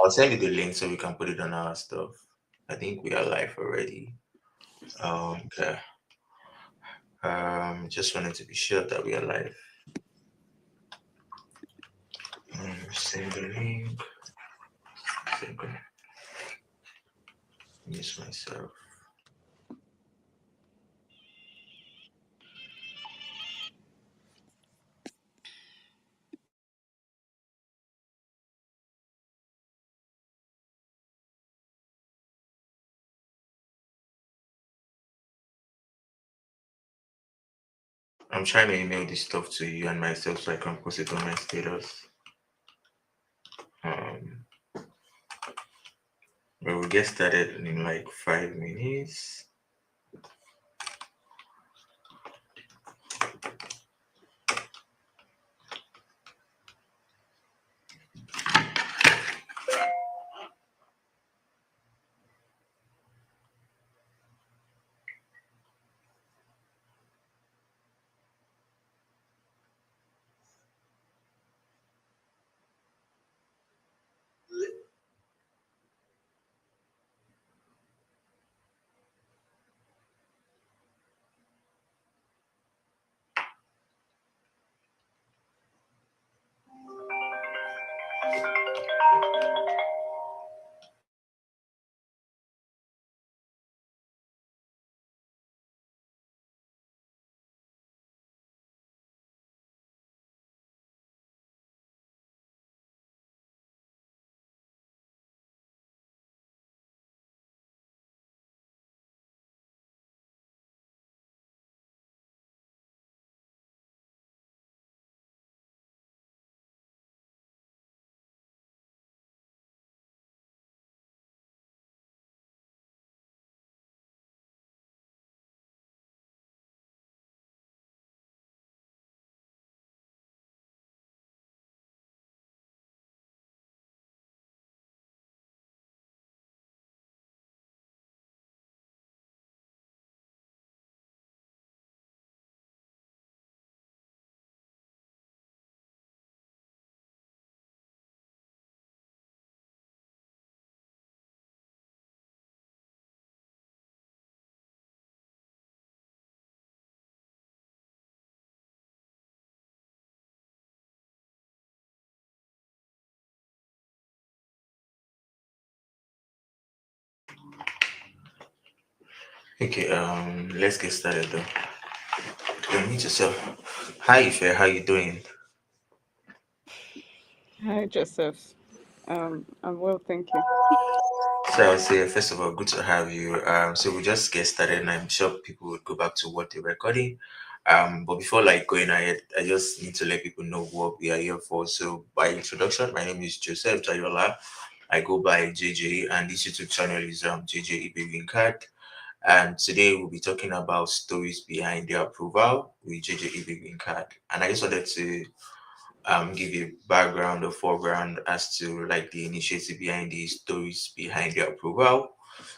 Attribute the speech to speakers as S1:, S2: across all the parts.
S1: I'll send you the link so we can put it on our stuff. I think we are live already. Okay. Just wanted to be sure that we are live. Send the link. Second. Miss myself. I'm trying to email this stuff to you and myself so I can post it on my status. Um, but we'll get started in like 5 minutes. Okay, let's get started though. Meet yourself. Hi Ife, how you doing?
S2: Hi, Joseph. I'm well, thank you.
S1: So I would say first of all, good to have you. So we just get started, and I'm sure people would go back to what they're recording. But before like going ahead, I just need to let people know what we are here for. So by introduction, my name is Joseph Jayola. I go by JJ, and this YouTube channel is JJ EB1A. And today we'll be talking about stories behind the approval with JJ EB1A. And I just wanted to give a background or foreground as to like the initiative behind the stories behind the approval.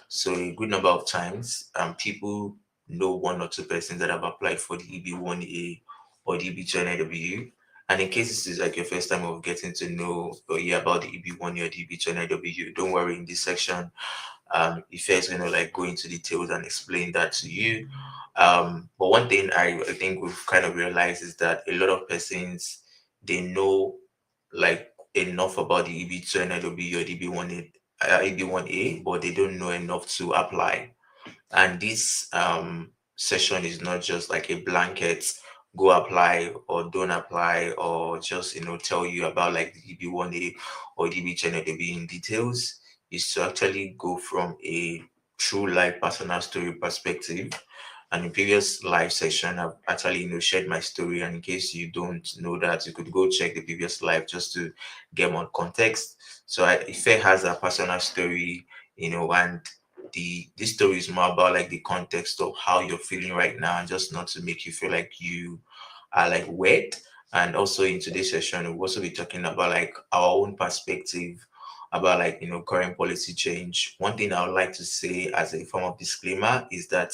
S1: So a good number of times, people know one or two persons that have applied for the EB1A or the EB2-NIW. And in case this is like your first time of getting to know or hear about the EB1A or the EB2-NIW, don't worry. In this section, Ife is going to like go into details and explain that to you. But one thing I think we've kind of realized is that a lot of persons they know like enough about the EB2 and NIW or the EB1A, but they don't know enough to apply. And this session is not just like a blanket go apply or don't apply or just tell you about like the EB1A or EB2 in details. Is to actually go from a true life personal story perspective. And in previous live session, I've actually shared my story. And in case you don't know that, you could go check the previous live just to get more context. So Ife has a personal story, and the this story is more about like the context of how you're feeling right now, and just not to make you feel like you are like wet. And also in today's session, we'll also be talking about like our own perspective about like current policy change. One thing I would like to say as a form of disclaimer is that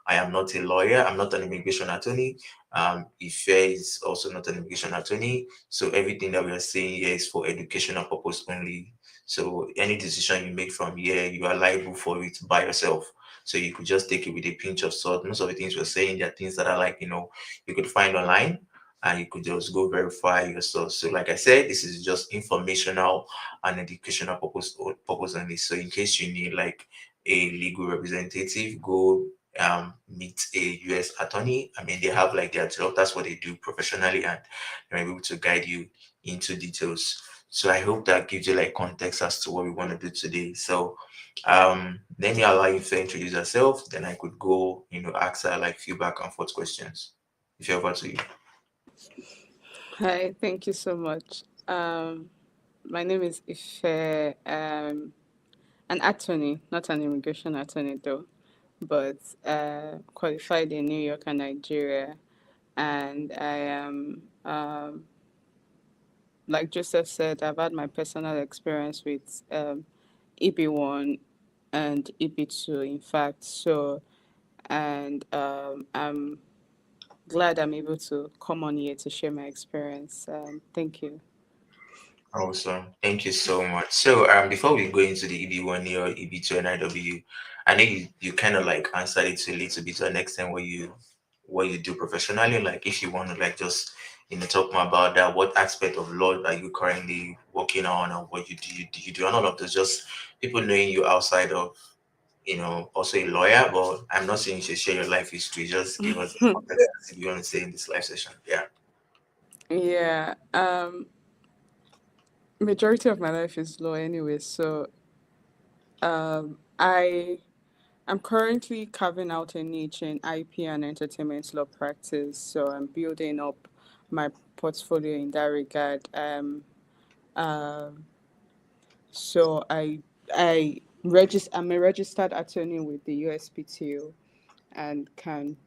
S1: I am not a lawyer. I'm not an immigration attorney. Ife is also not an immigration attorney. So everything that we are saying here is for educational purpose only. So any decision you make from here, you are liable for it by yourself. So you could just take it with a pinch of salt. Most of the things we're saying, there are things that are like, you could find online and you could just go verify yourself. So like I said, this is just informational and educational purpose only. So in case you need like a legal representative, go meet a US attorney. I mean, they have like their job, that's what they do professionally, and they're able to guide you into details. So I hope that gives you like context as to what we want to do today. So let me allow you to introduce yourself, then I could go, ask her like few back and forth questions. If you're over to you.
S2: Hi, thank you so much. My name is Ife, an attorney, not an immigration attorney though, but qualified in New York and Nigeria. And I am, like Joseph said, I've had my personal experience with EB1 and EB2, in fact. So, and I'm glad I'm able to come on here to share my experience. Thank you.
S1: Awesome. Thank you so much. So before we go into the EB1A or EB2-NIW, I know you kind of like answered it a little bit to an extent what you do professionally. Like if you want to like just talk more about that, what aspect of law are you currently working on, or what you do and all of those, just people knowing you outside of also a lawyer. But I'm not saying you should share your life history. Just give us the context if you want to say in this live session. Yeah.
S2: Yeah. Majority of my life is law anyway, so I I'm currently carving out a niche in IP and entertainment law practice, so I'm building up my portfolio in that regard. So I'm a registered attorney with the USPTO and can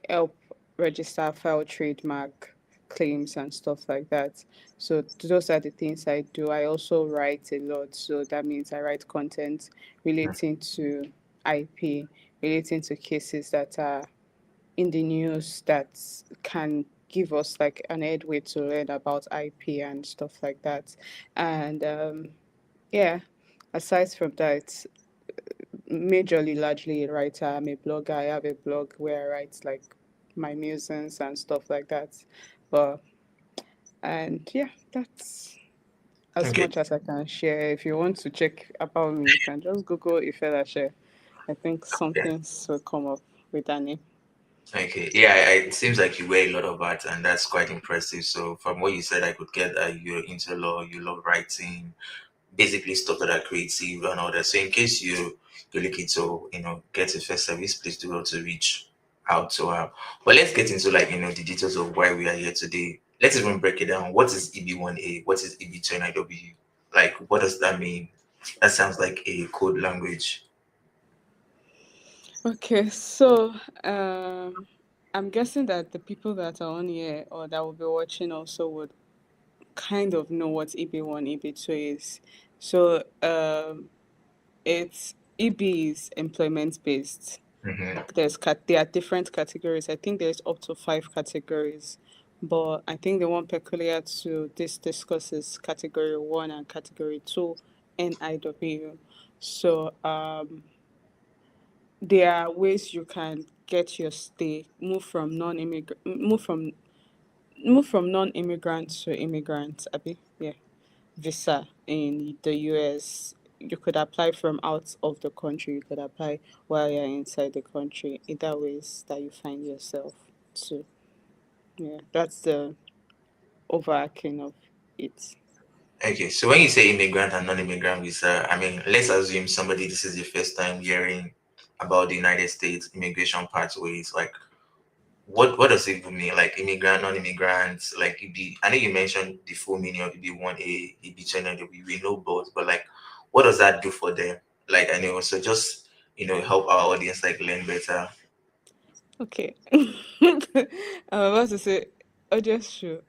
S2: help register, file trademark claims and stuff like that. So those are the things I do. I also write a lot, so that means I write content relating to IP, relating to cases that are in the news that can give us like an headway to learn about IP and stuff like that. And yeah, aside from that, majorly largely a writer. I'm a blogger. I have a blog where I write like my musings and stuff like that. But and yeah, that's as
S1: Okay.
S2: much as I can share. If you want to check about me, you can just Google Ifelashe. I think
S1: Yeah.
S2: something will come up with that name.
S1: Okay, yeah, it seems like you wear a lot of hats, and that's quite impressive. So, from what you said, I could get that you're into law, you love writing, basically stuff that are creative and all that. So, in case you're looking to get a first service, please do well to reach out to her. But let's get into like the details of why we are here today. Let's even break it down. What is EB1A? What is EB2-NIW? Like, what does that mean? That sounds like a code language.
S2: Okay, so I'm guessing that the people that are on here or that will be watching also would kind of know what EB1, EB2 is. So it's EB is employment based.
S1: Mm-hmm.
S2: There are different categories. I think there's up to five categories, but I think the one peculiar to this discourse is category one and category two, NIW. So there are ways you can get your stay, move from non-immigrant to immigrant. Abi, yeah, visa in the US. You could apply from out of the country. You could apply while you're inside the country. Either ways that you find yourself too. Yeah, that's the overarching of it.
S1: Okay, so when you say immigrant and non-immigrant visa, I mean, let's assume somebody this is the first time hearing about the United States immigration pathways. Like, what does it even mean? Like immigrant, non-immigrants, like EB. I know you mentioned the full meaning of EB1A, EB2, we know both, but like, what does that do for them? Like, I know, so just help our audience like learn better.
S2: Okay. I'm about to say, audience should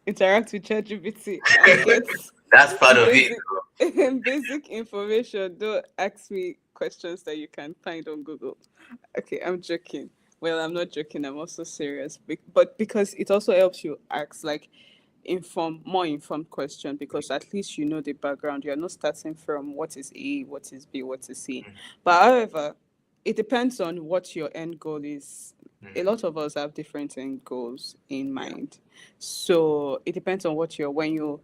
S2: interact with ChatGPT and get
S1: That's part of it.
S2: basic basic information. Don't ask me questions that you can find on Google. Okay, I'm joking. Well, I'm not joking. I'm also serious. But because it also helps you ask, like, more informed question, because at least you know the background. You're not starting from what is A, what is B, what is C.
S1: Mhm.
S2: But however, it depends on what your end goal is. A
S1: Mhm.
S2: lot of us have different end goals in
S1: Yeah.
S2: mind. So it depends on what you're when you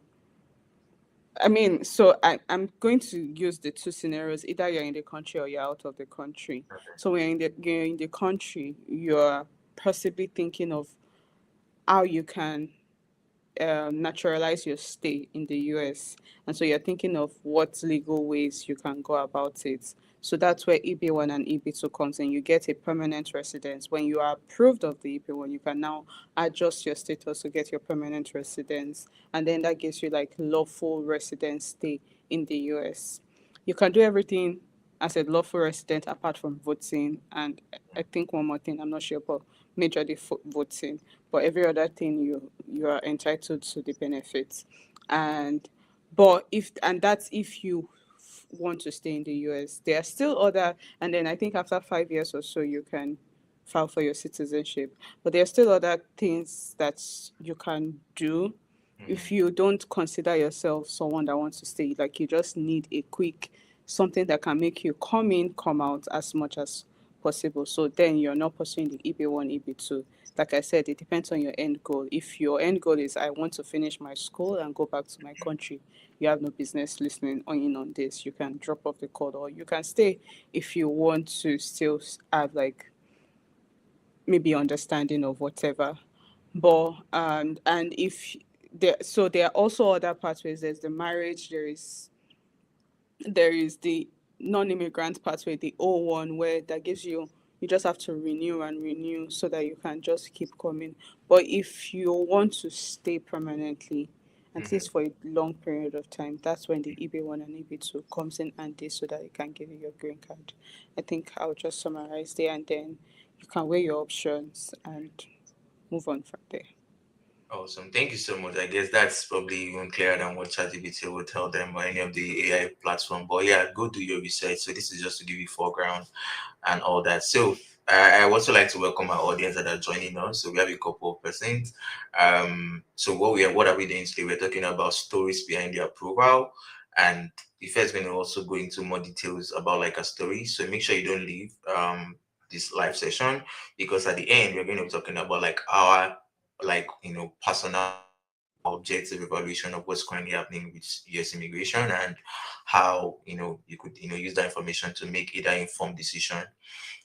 S2: I mean, so I'm going to use the two scenarios. Either you're in the country or you're out of the country.
S1: Okay.
S2: So when you're in the country, you're possibly thinking of how you can naturalize your stay in the US. And so you're thinking of what legal ways you can go about it. So that's where EB1 and EB2 comes in. You get a permanent residence. When you are approved of the EB1, you can now adjust your status to get your permanent residence. And then that gives you like lawful residence stay in the US. You can do everything as a lawful resident apart from voting, and I think one more thing, I'm not sure, but majorly voting. But every other thing, you are entitled to the benefits. And but if and that's if you want to stay in the US. There are still other, and then I think after 5 years or so you can file for your citizenship. But there are still other things that you can do if
S1: Mhm.
S2: you don't consider yourself someone that wants to stay. Like you just need a quick something that can make you come in, come out as much as possible. So then you're not pursuing the EB1, EB2. Like I said, it depends on your end goal. If your end goal is I want to finish my school and go back to my country, you have no business listening on in on this. You can drop off the call, or you can stay if you want to still have like maybe understanding of whatever. But and if there, so there are also other pathways. There's the marriage. There is the non-immigrant pathway, the O1, where that gives you you just have to renew and renew so that you can just keep coming. But if you want to stay permanently, at
S1: Mhm.
S2: least for a long period of time, that's when the EB1 and EB2 comes in handy so that it can give you your green card. I think I'll just summarize there, and then you can weigh your options and move on from there.
S1: Awesome. Thank you so much. I guess that's probably even clearer than what ChatGPT will tell them or any of the AI platform. But yeah, go do your research. So this is just to give you foreground and all that. So I also like to welcome our audience that are joining us. So we have a couple of persons. So what are we doing today? We're talking about stories behind the approval, and the first going to also go into more details about like a story. So make sure you don't leave this live session, because at the end we're going to be talking about like our personal objective evaluation of what's currently happening with US immigration, and how you could use that information to make either informed decision.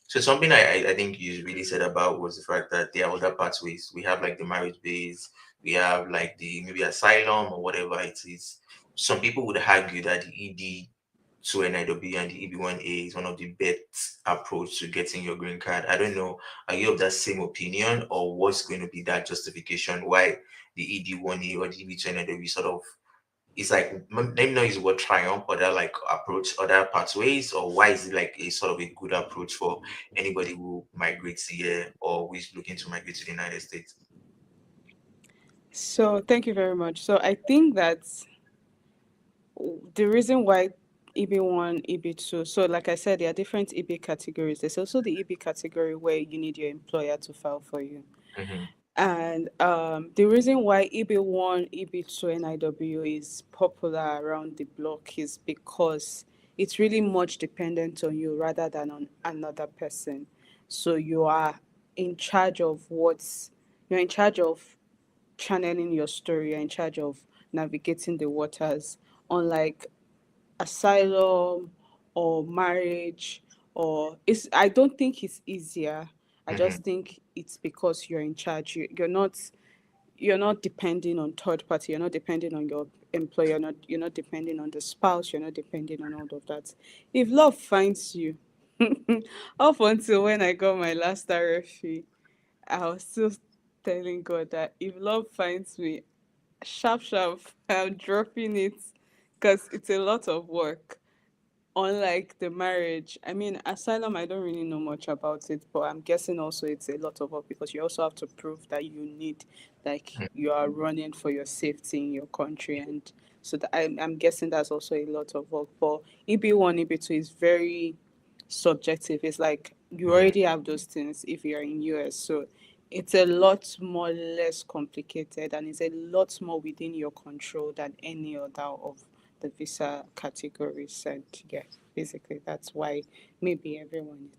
S1: So something I think you really said about was the fact that there are other pathways. We have like the marriage base, we have like the maybe asylum or whatever it is. Some people would argue that the EB2-NIW and the EB1A is one of the best approach to getting your green card. I don't know, are you of that same opinion, or what's going to be that justification why the EB1A or the EB2-NIW sort of it's like let me know is what triumph other like approach other pathways, or why is it like a sort of a good approach for anybody who migrates here or who is looking to migrate to the United States?
S2: So thank you very much. So I think that the reason why EB1, EB2, so like I said, there are different EB categories. There's also the EB category where you need your employer to file for you.
S1: Mm-hmm.
S2: And the reason why EB1, EB2, NIW is popular around the block is because it's really much dependent on you rather than on another person. So in charge of what's, you're in charge of channeling your story, you're in charge of navigating the waters, unlike asylum or marriage. Or it's I don't think it's easier. I
S1: Mm-hmm.
S2: just think it's because you're in charge. You're not depending on third party, you're not depending on your employer, you're not depending on the spouse, you're not depending on all of that. If love finds you, up until when I got my last RFE, I was still telling God that if love finds me, sharp sharp, I'm dropping it, because it's a lot of work. Unlike the marriage, I mean, asylum, I don't really know much about it, but I'm guessing also it's a lot of work because you also have to prove that like, you are running for your safety in your country. And so I'm guessing that's also a lot of work. But EB1, EB2 is very subjective. It's like you
S1: Mm-hmm.
S2: already have those things if you're in US. So it's a lot more less complicated and it's a lot more within your control than any other of the visa categories. And yeah, basically that's why maybe everyone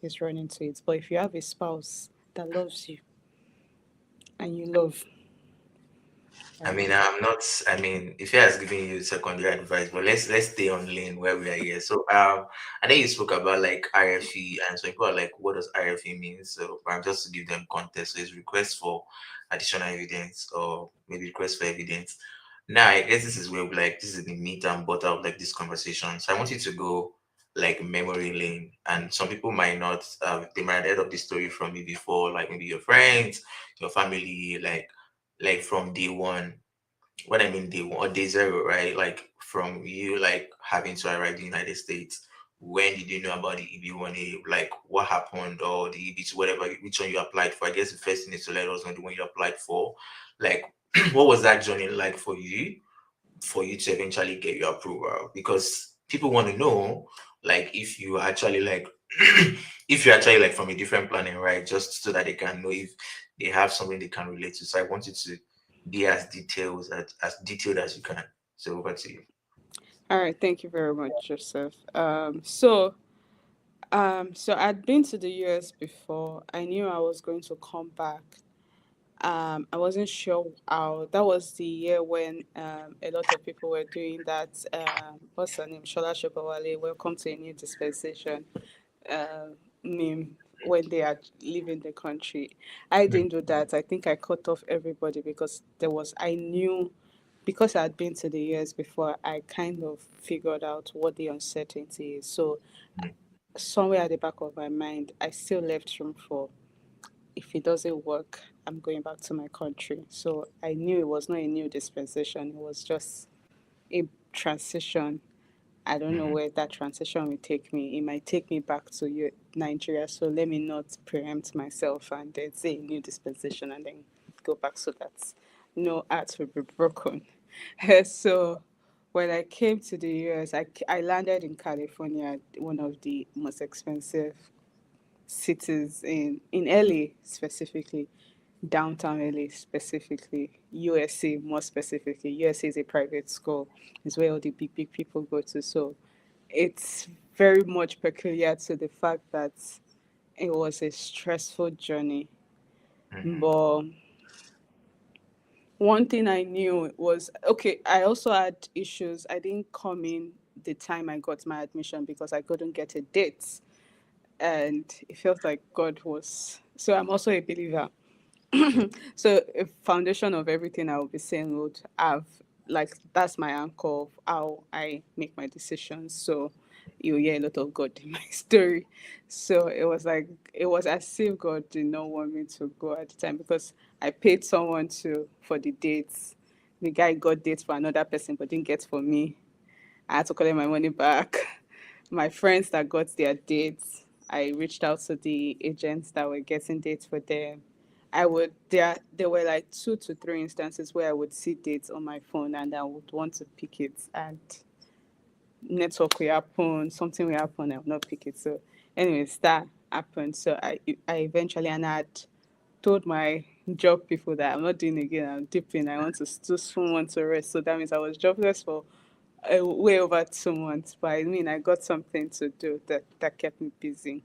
S2: is running to it. But if you have a spouse that loves you and you love,
S1: I
S2: um,
S1: mean, I'm not. I mean, if he has given you secondary advice, but let's stay on lane where we are here. So, I know you spoke about like RFE, and so people are like, "What does RFE mean?" So, just to give them context, so it's request for additional evidence, or maybe request for evidence. Now, I guess this is where like this is the meat and butter of like this conversation. So, I want you to go like memory lane, and some people might not. They might have heard of this story from me before, like maybe your friends, your family, like from day one. What I mean day one or day zero, right? Like from you like having to arrive in the United States. When did you know about the EB1A? Like what happened, or the EB2, whatever, which one you applied for? I guess the first thing is to let us know the one you applied for. Like what was that journey like for you to eventually get your approval? Because people want to know like if you actually like if you're actually like from a different planet, right? Just so that they can know if they have something they can relate to. So I want you to be as detailed as you can. So over to you.
S2: all right, thank you very much, Joseph. So I'd been to the US before. I knew I was going to come back. I wasn't sure how. That was the year when a lot of people were doing that. What's her name? Shola Shobawale. Welcome to a new dispensation. Meme when they are leaving the country. I
S1: Mm,
S2: didn't do that. I think I cut off everybody because I knew because I had been to the US before. I kind of figured out what the uncertainty is. So
S1: mm,
S2: somewhere at the back of my mind, I still left room for if it doesn't work, I'm going back to my country. So I knew it was not a new dispensation, it was just a transition. I don't know
S1: mm,
S2: where that transition will take me. It might take me back to Nigeria. So let me not preempt myself and then say a new dispensation and then go back so that no heart will be broken. So when I came to the US, I landed in California, one of the most expensive cities in LA specifically, downtown LA specifically, USA more specifically. USA is a private school. It's where all the big people go to. So it's very much peculiar to the fact that it was a stressful journey.
S1: mm,
S2: But one thing I knew was okay, I also had issues. I didn't come in the time I got my admission because I couldn't get a date. And it felt like God was. So I'm also a believer.
S1: mm,
S2: So a foundation of everything I will be saying would have like that's my anchor of how I make my decisions. So you hear a lot of God in my story. So it was like it was as if God did not want me to go at the time because I paid someone to for the dates. The guy got dates for another person but didn't get for me. I had to collect my money back. My friends that got their dates, I reached out to the agents that were getting dates for them. There were like 2 to 3 instances where I would see dates on my phone and I would want to pick it and network will happen, something will happen, I will not pick it. So anyways, that happened. So I eventually and I had told my job people that I'm not doing it again, I'm dipping, I want to just want to rest. So that means I was jobless for way over 2 months. But I mean I got something to do that kept me busy.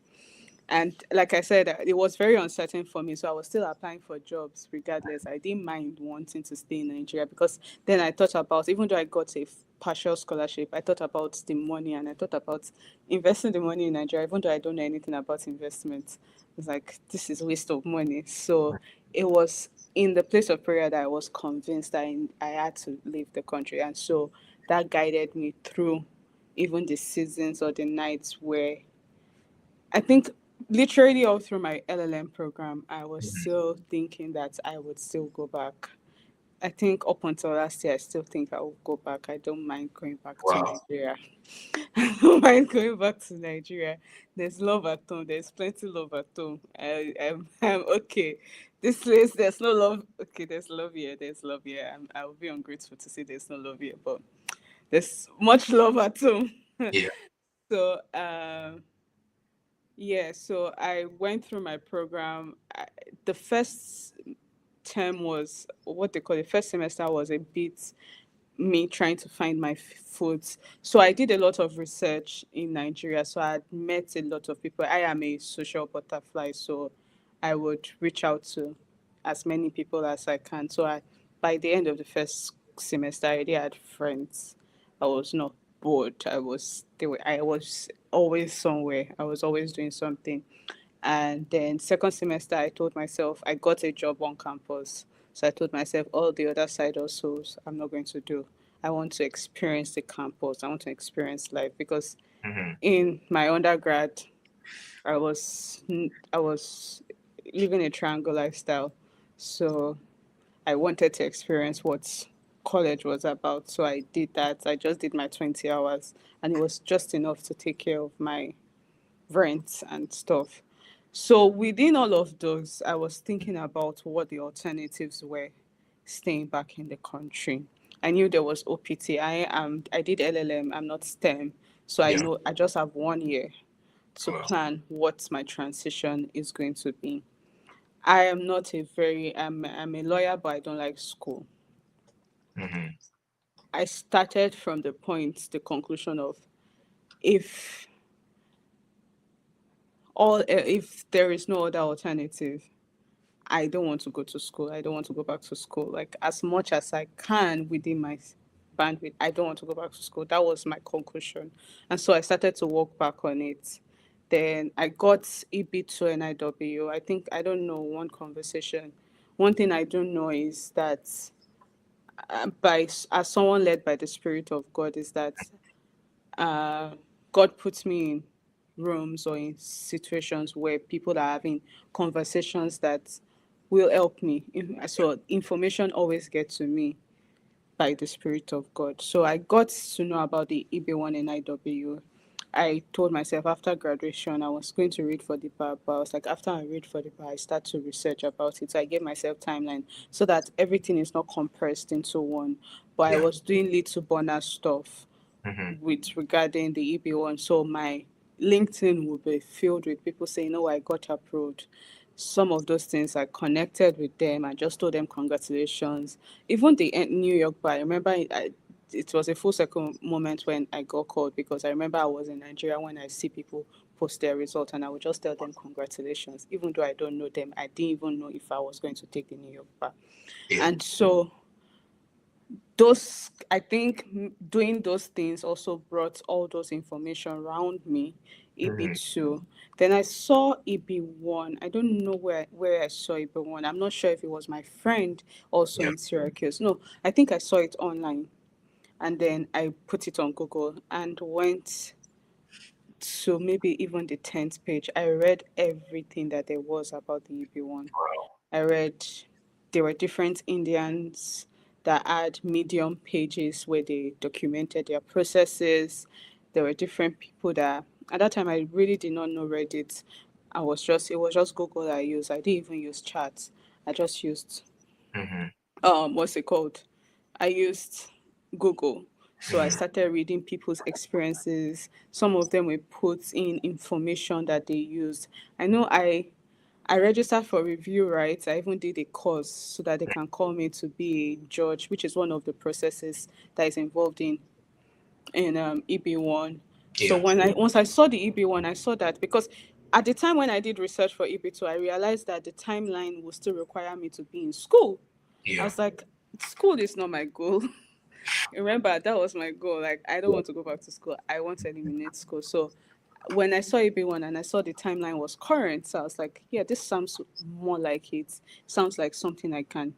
S2: And like I said, it was very uncertain for me. So I was still applying for jobs regardless. I didn't mind wanting to stay in Nigeria because then I thought about, even though I got a partial scholarship, I thought about the money and I thought about investing the money in Nigeria, even though I don't know anything about investment. It's like, this is waste of money. So it was in the place of prayer that I was convinced that I had to leave the country. And so that guided me through even the seasons or the nights where I think literally all through my LLM program, I was
S1: mm.
S2: still thinking that I would still go back. I think up until last year, I still think I will go back. I don't mind going back to
S1: Wow.
S2: Nigeria. I don't mind going back to Nigeria. There's love at home. There's plenty love at home. I'm okay. This place, there's no love. Okay, there's love here. There's love here. I will be ungrateful to say there's no love here, but there's much love at home.
S1: Yeah.
S2: So, Yeah, so I went through my program. The first term was what they call it. First semester was a bit me trying to find my foot. So I did a lot of research in Nigeria. So I had met a lot of people. I am a social butterfly, so I would reach out to as many people as I can. So by the end of the first semester, I already had friends. I was not bored. I was always somewhere. I was always doing something. And then second semester, I told myself I got a job on campus. So I told myself all the other side also I'm not going to do. I want to experience the campus. I want to experience life because
S1: Mm-hmm.
S2: in my undergrad, I was living a triangle lifestyle. So I wanted to experience what college was about. So I did that. I just did my 20 hours and it was just enough to take care of my rent and stuff. So within all of those, I was thinking about what the alternatives were staying back in the country. I knew there was OPT. I did LLM. I'm not STEM, so I
S1: Yeah.
S2: know I just have 1 year to
S1: Well.
S2: plan what my transition is going to be. I am not a very I'm a lawyer, but I don't like school.
S1: Mm-hmm.
S2: I started from the conclusion of if if there is no other alternative, I don't want to go to school. I don't want to go back to school. Like as much as I can within my bandwidth, I don't want to go back to school. That was my conclusion. And so I started to work back on it. Then I got EB2-NIW. I think I don't know one conversation. One thing I do know is that as someone led by the Spirit of God, is that uh, God puts me in rooms or in situations where people are having conversations that will help me. So information always gets to me by the Spirit of God. So I got to know about the EB1A-NIW. I told myself after graduation I was going to read for the bar, but I was like, after I read for the bar, I start to research about it. So I gave myself timeline so that everything is not compressed into one. But I
S1: Yeah.
S2: was doing little bonus stuff
S1: Mm-hmm.
S2: with regarding the EB1. So my LinkedIn will be filled with people saying, "Oh, I got approved." Some of those things I connected with them. I just told them congratulations. Even the New York bar, I remember it was a full circle moment when I got called because I remember I was in Nigeria when I see people post their result and I would just tell them congratulations. Even though I don't know them, I didn't even know if I was going to take the New York bar.
S1: Yeah.
S2: And so those I think doing those things also brought all those information around me.
S1: Mm-hmm.
S2: EB2, then I saw EB1. I don't know where I saw EB1. I'm not sure if it was my friend also
S1: Yeah.
S2: in Syracuse. No, I think I saw it online and then I put it on Google and went to maybe even the 10th page. I read everything that there was about the EB1.
S1: Wow.
S2: I read there were different Indians that had Medium pages where they documented their processes. There were different people that at that time I really did not know Reddit. It was just Google I used. I didn't even use chat. I just used
S1: Mm-hmm.
S2: what's it called? I used Google. So I
S1: Mm-hmm.
S2: started reading people's experiences. Some of them were put in information that they used. I know I registered for review rights. I even did a course so that they can call me to be a judge, which is one of the processes that is involved in EB1. So
S1: Yeah.
S2: when I once I saw the EB1, I saw that because at the time when I did research for EB2, I realized that the timeline would still require me to be in school. I
S1: Yeah.
S2: was like, school is not my goal. Remember, that was my goal. Like, I don't
S1: Yeah.
S2: want to go back to school. I want to eliminate school. So when I saw EB1 and I saw the timeline was current, so I was like, yeah, this sounds more like it. Sounds like something I can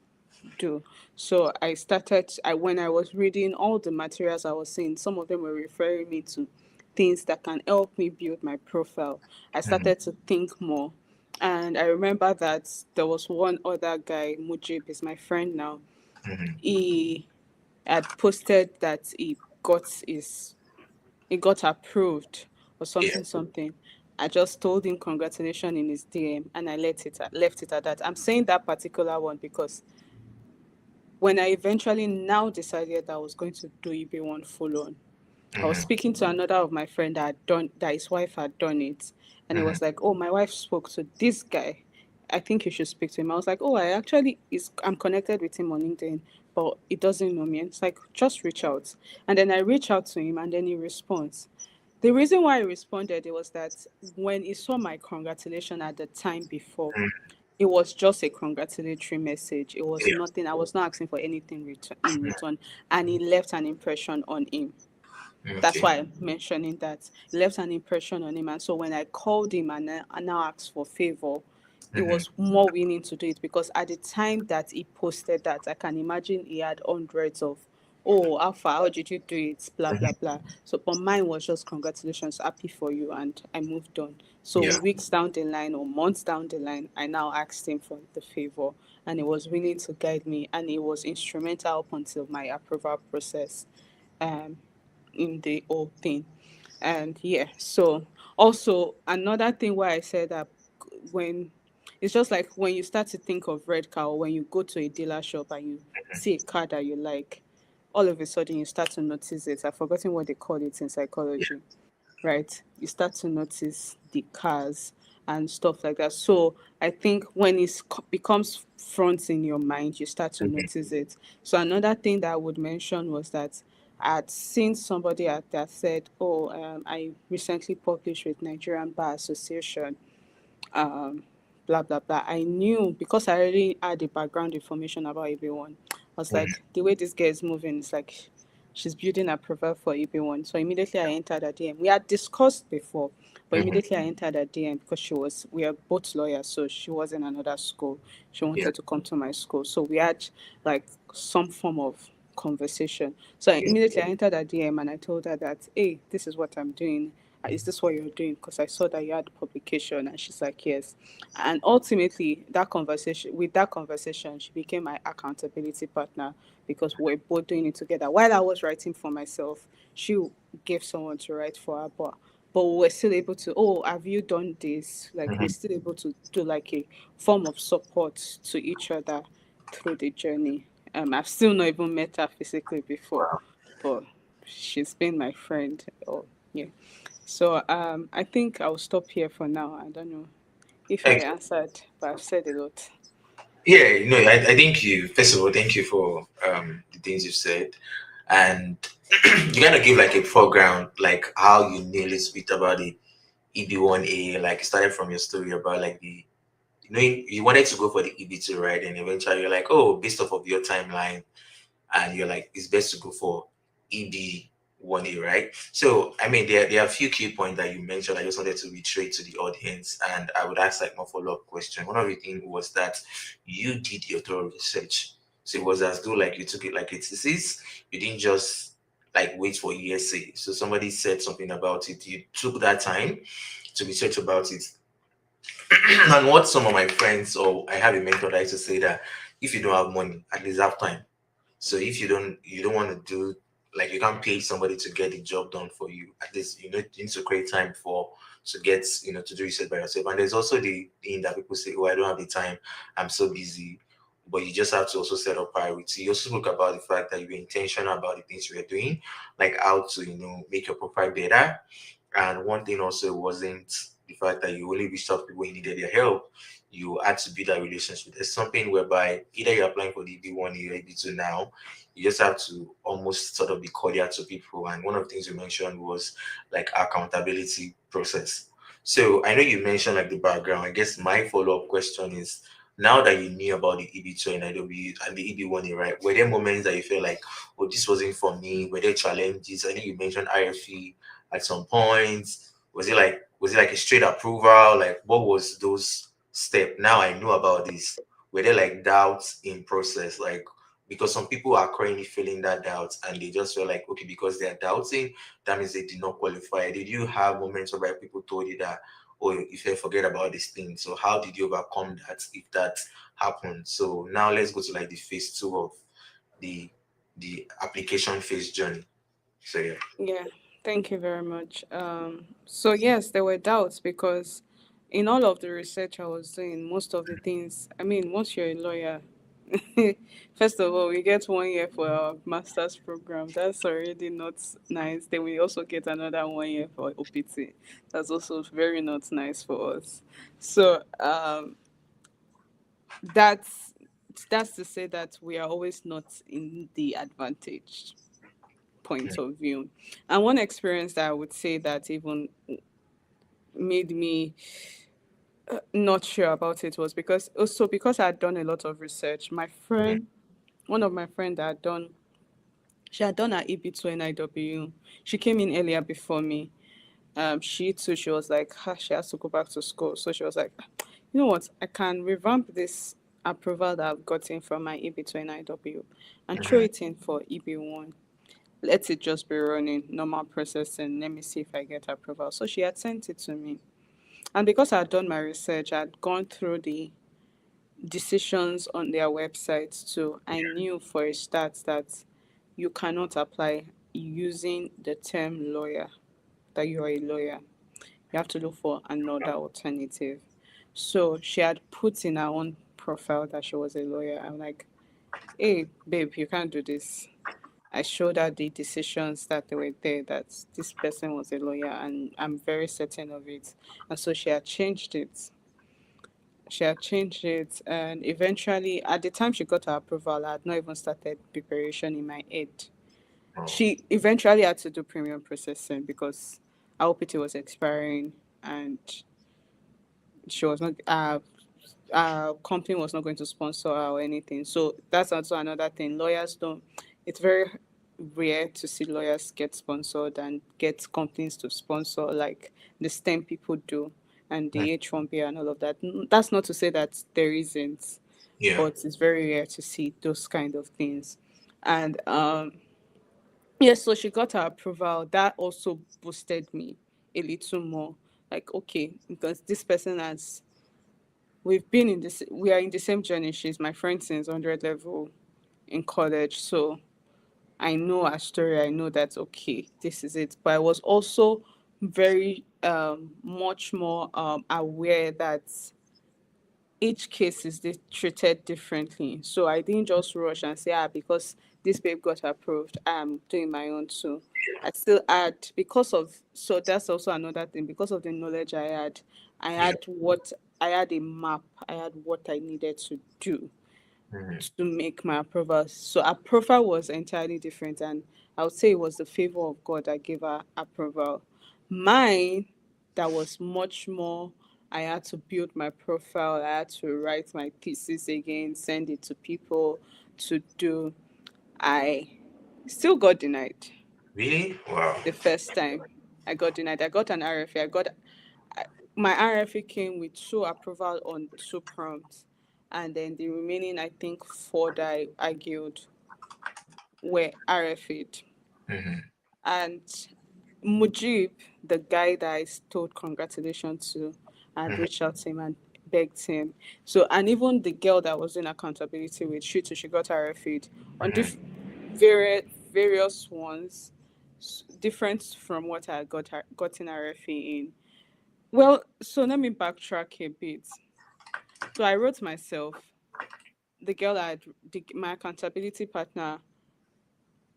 S2: do. So when I was reading all the materials I was seeing, some of them were referring me to things that can help me build my profile. I
S1: Mm-hmm.
S2: started to think more. And I remember that there was one other guy, Mujib is my friend now.
S1: Mm-hmm.
S2: He had posted that he got approved or
S1: Yeah.
S2: something. I just told him congratulations in his DM and I left it at that. I'm saying that particular one because when I eventually now decided that I was going to do EB1 full on, I was
S1: Mm-hmm.
S2: speaking to another of my friend that his wife had done it, And he
S1: Mhm.
S2: was like, "Oh, my wife spoke to this guy. I think you should speak to him." I was like, "Oh, I actually I'm connected with him on LinkedIn, but he doesn't know me." And it's like, "Just reach out." And then I reach out to him, and then he responds. The reason why he responded, it was that when he saw my congratulation at the time before,
S1: Mhm.
S2: it was just a congratulatory message. It was
S1: Yeah.
S2: nothing. I was not asking for anything in return, and it left an impression on him. That's
S1: Okay.
S2: why I'm mentioning that. It left an impression on him. And so when I called him and I now asked for favor, he
S1: Mhm.
S2: was more willing to do it, because at the time that he posted that, I can imagine he had hundreds of, "Oh, Alpha, how did you do it? Blah, blah,
S1: Mhm.
S2: blah." So, but mine was just, "Congratulations, happy for you." And I moved on. So,
S1: Yeah.
S2: weeks down the line or months down the line, I now asked him for the favor, and he was willing to guide me, and he was instrumental up until my approval process. Um, in the whole thing. And yeah, so also another thing why I said that, when it's just like when you start to think of red car, or when you go to a dealer shop and you see a car that you like, all of a sudden you start to notice it. I've forgotten what they call it in
S1: Yeah.
S2: psychology, right? You start to notice the cars and stuff like that. So I think when it becomes front in your mind, you start to
S1: Mhm.
S2: notice it. So another thing that I would mention was that I'd seen somebody that said, "Oh, I recently published with Nigerian Bar Association, um, blah blah blah." I knew, because I already had the background information about EB1. I was
S1: Mhm.
S2: like, the way this girl is moving, it's like she's building a profile for EB1. So immediately I entered her DM. We had discussed before, but
S1: Mhm.
S2: immediately I entered her DM because we are both lawyers, so she was in another school. She
S1: Yeah.
S2: wanted to come to my school, so we had like some form of conversation. So
S1: Yeah.
S2: immediately I entered her DM and I told her that, "Hey, this is what I'm doing. Is this what you're doing? Because I saw that you had publication." And she's like, "Yes." And ultimately, that conversation, she became my accountability partner, because we're both doing it together. While I was writing for myself, she gave someone to write for her, but we were still able to, "Oh, have you done this?" Like, we're
S1: Mhm.
S2: still able to do like a form of support to each other through the journey. I've still not even met her physically before,
S1: Wow.
S2: but she's been my friend. Oh, yeah. So I think I'll stop here for now. I don't know if I
S1: Okay.
S2: answered, but I've said a lot.
S1: Yeah, I think you, first of all, thank you for the things you said. And you gotta give like a foreground, like how you nearly speak about the EB1A, like started from your story about like you wanted to go for the EB2, right? And eventually you're like, oh, based off of your timeline, and you're like, it's best to go for EB1A, right? So, I mean, there are a few key points that you mentioned. I just wanted to reiterate to the audience, and I would ask like more follow up question. One of the things was that you did your thorough research. So it was as though like you took it like a thesis. You didn't just like wait for ESA. So somebody said something about it. You took that time to research about it. And what some of my friends, or I have a mentor that used to say that if you don't have money, at least have time. So if you don't want to do, like, you can't pay somebody to get the job done for you. At least you need to create time for to get to do research by yourself. And there's also the thing that people say, oh, I don't have the time, I'm so busy. But you just have to also set up priority. You also spoke about the fact that you were intentional about the things you were doing, like how to make your profile better. And one thing also wasn't the fact that you only reached out to people who needed their help. You had to build that relationship. There's something whereby either you're applying for the EB1 or EB2 now, you just have to almost sort of be cordial to people. And one of the things you mentioned was like accountability process. So I know you mentioned like the background. I guess my follow-up question is, now that you knew about the EB2 and IW and the EB1A, right? Were there moments that you felt like, oh, this wasn't for me? Were there challenges? I know you mentioned IFE at some point. Was it like a straight approval? Like, what was those step? Now I know about this. Were there like doubts in process? Like, because some people are currently feeling that doubt and they just feel like, okay, because they are doubting, that means they did not qualify. Did you have moments where people told you that, oh, if you forget about this thing? So how did you overcome that if that happened? So now let's go to like the phase two of the the application phase journey. So yeah.
S2: Yeah, thank you very much. So yes, there were doubts, because in all of the research I was doing, most of the things, I mean, once you're a lawyer, First of all, we get 1 year for our master's program. That's already not nice. Then we also get another 1 year for OPT. That's also very not nice for us. So that's that's to say that we are always not in the advantaged point of view. And one experience that I would say that even made me not sure about it was because also because I had done a lot of research. My
S1: Mhm.
S2: friend, one of my friend that had done she had done her EB2-NIW. She came in earlier before me. She too, she was like, she has to go back to school. So she was like, you know what, I can revamp this approval that I've gotten from my EB2-NIW and throw
S1: Mhm.
S2: it in for EB1. Let it just be running, normal processing. Let me see if I get approval. So she had sent it to me. And because I had done my research, I had gone through the decisions on their website too. I knew for a start that you cannot apply using the term lawyer, that you are a lawyer. You have to look for another alternative. So she had put in her own profile that she was a lawyer. I'm like, hey, babe, you can't do this. I showed her the decisions that they were there, that this person was a lawyer, and I'm very certain of it. And so she had changed it. She had changed it, and eventually, at the time she got her approval, I had not even started preparation in my head.
S1: Oh.
S2: She eventually had to do premium processing because her OPT was expiring, and she was not our company was not going to sponsor her or anything. So that's also another thing. Lawyers don't. It's very rare to see lawyers get sponsored and get companies to sponsor like the STEM people do and
S1: Mm.
S2: the H1B and all of that. That's not to say that there isn't,
S1: Yeah.
S2: but it's very rare to see those kind of things. And yes, so she got her approval. That also boosted me a little more. Like, okay, because this person has we are in the same journey. She's my friend since 100 level in college. So I know her story. I know that, okay, this is it. But I was also very much more aware that each case is treated differently. So I didn't just rush and say, because this babe got approved, I'm doing my own too. I still had, because of, so that's also another thing, because of the knowledge I
S1: Yeah.
S2: had what, I had a map, I had what I needed to do
S1: Mhm.
S2: to make my approval. So her profile was entirely different, and I would say it was the favor of God that gave her approval. Mine, that was much more. I had to build my profile. I had to write my thesis again, send it to people to do. I still got denied
S1: Really? Wow.
S2: the first time. I got denied. I got an RFA. My RFA came with two approval on two prompts, and then the remaining, I think, four that I argued were RFA'd.
S1: Mhm.
S2: And Mujib, the guy that I told congratulations to, I had
S1: Mhm.
S2: reached out to him and begged him. So, and even the girl that was in accountability with, she too, she got RFA'd on
S1: Mhm.
S2: various ones, different from what I gotten RFA in. Well, so let me backtrack a bit. So I wrote myself. The girl that my accountability partner,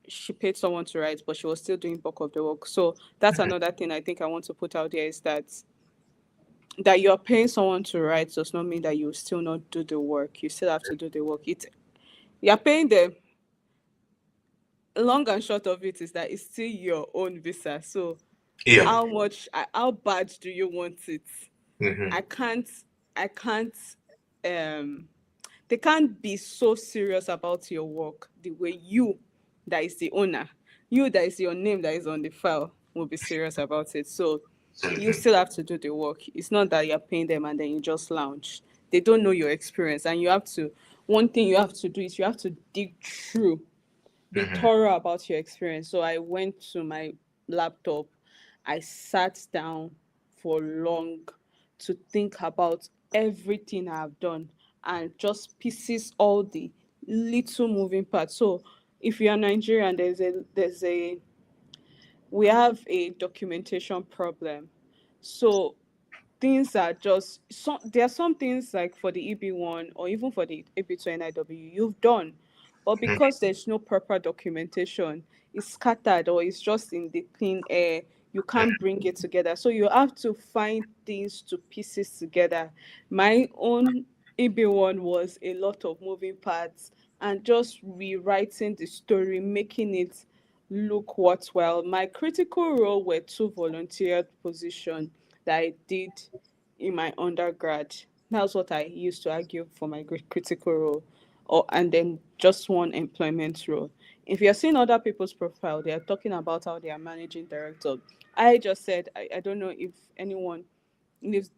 S2: she paid someone to write, but she was still doing bulk of the work. So that's
S1: Mhm.
S2: another thing I think I want to put out there is that you're paying someone to write does not mean that you still not do the work. You still have to do the work. You're paying them. Long and short of it is that it's still your own visa. So
S1: Yeah.
S2: how bad do you want it?
S1: Mhm.
S2: I can't I can't um they can't be so serious about your work the way you, that is the owner, you that is your name that is on the file, will be serious about it. So you
S1: Absolutely.
S2: still have to do the work. It's not that you're paying them and then you just lounge. They don't know your experience, and you have to. One thing you have to do is you have to dig through, be
S1: Mhm.
S2: thorough about your experience. So I went to my laptop, I sat down for long to think about everything I've done and just pieces all the little moving parts. So if you're Nigerian, we have a documentation problem. So things are just some. There are some things like for the EB1 or even for the EB2-NIW you've done, but
S1: Mhm.
S2: because there's no proper documentation, it's scattered or it's just in the clean air. You can't bring it together, so you have to find things to pieces together. My own EB1 was a lot of moving parts and just rewriting the story, making it look worthwhile. My critical role were two volunteer positions that I did in my undergrad. That's what I used to argue for my critical role, or and then just one employment role. If you're seeing other people's profile, they are talking about how they are managing director. I just said I don't know if anyone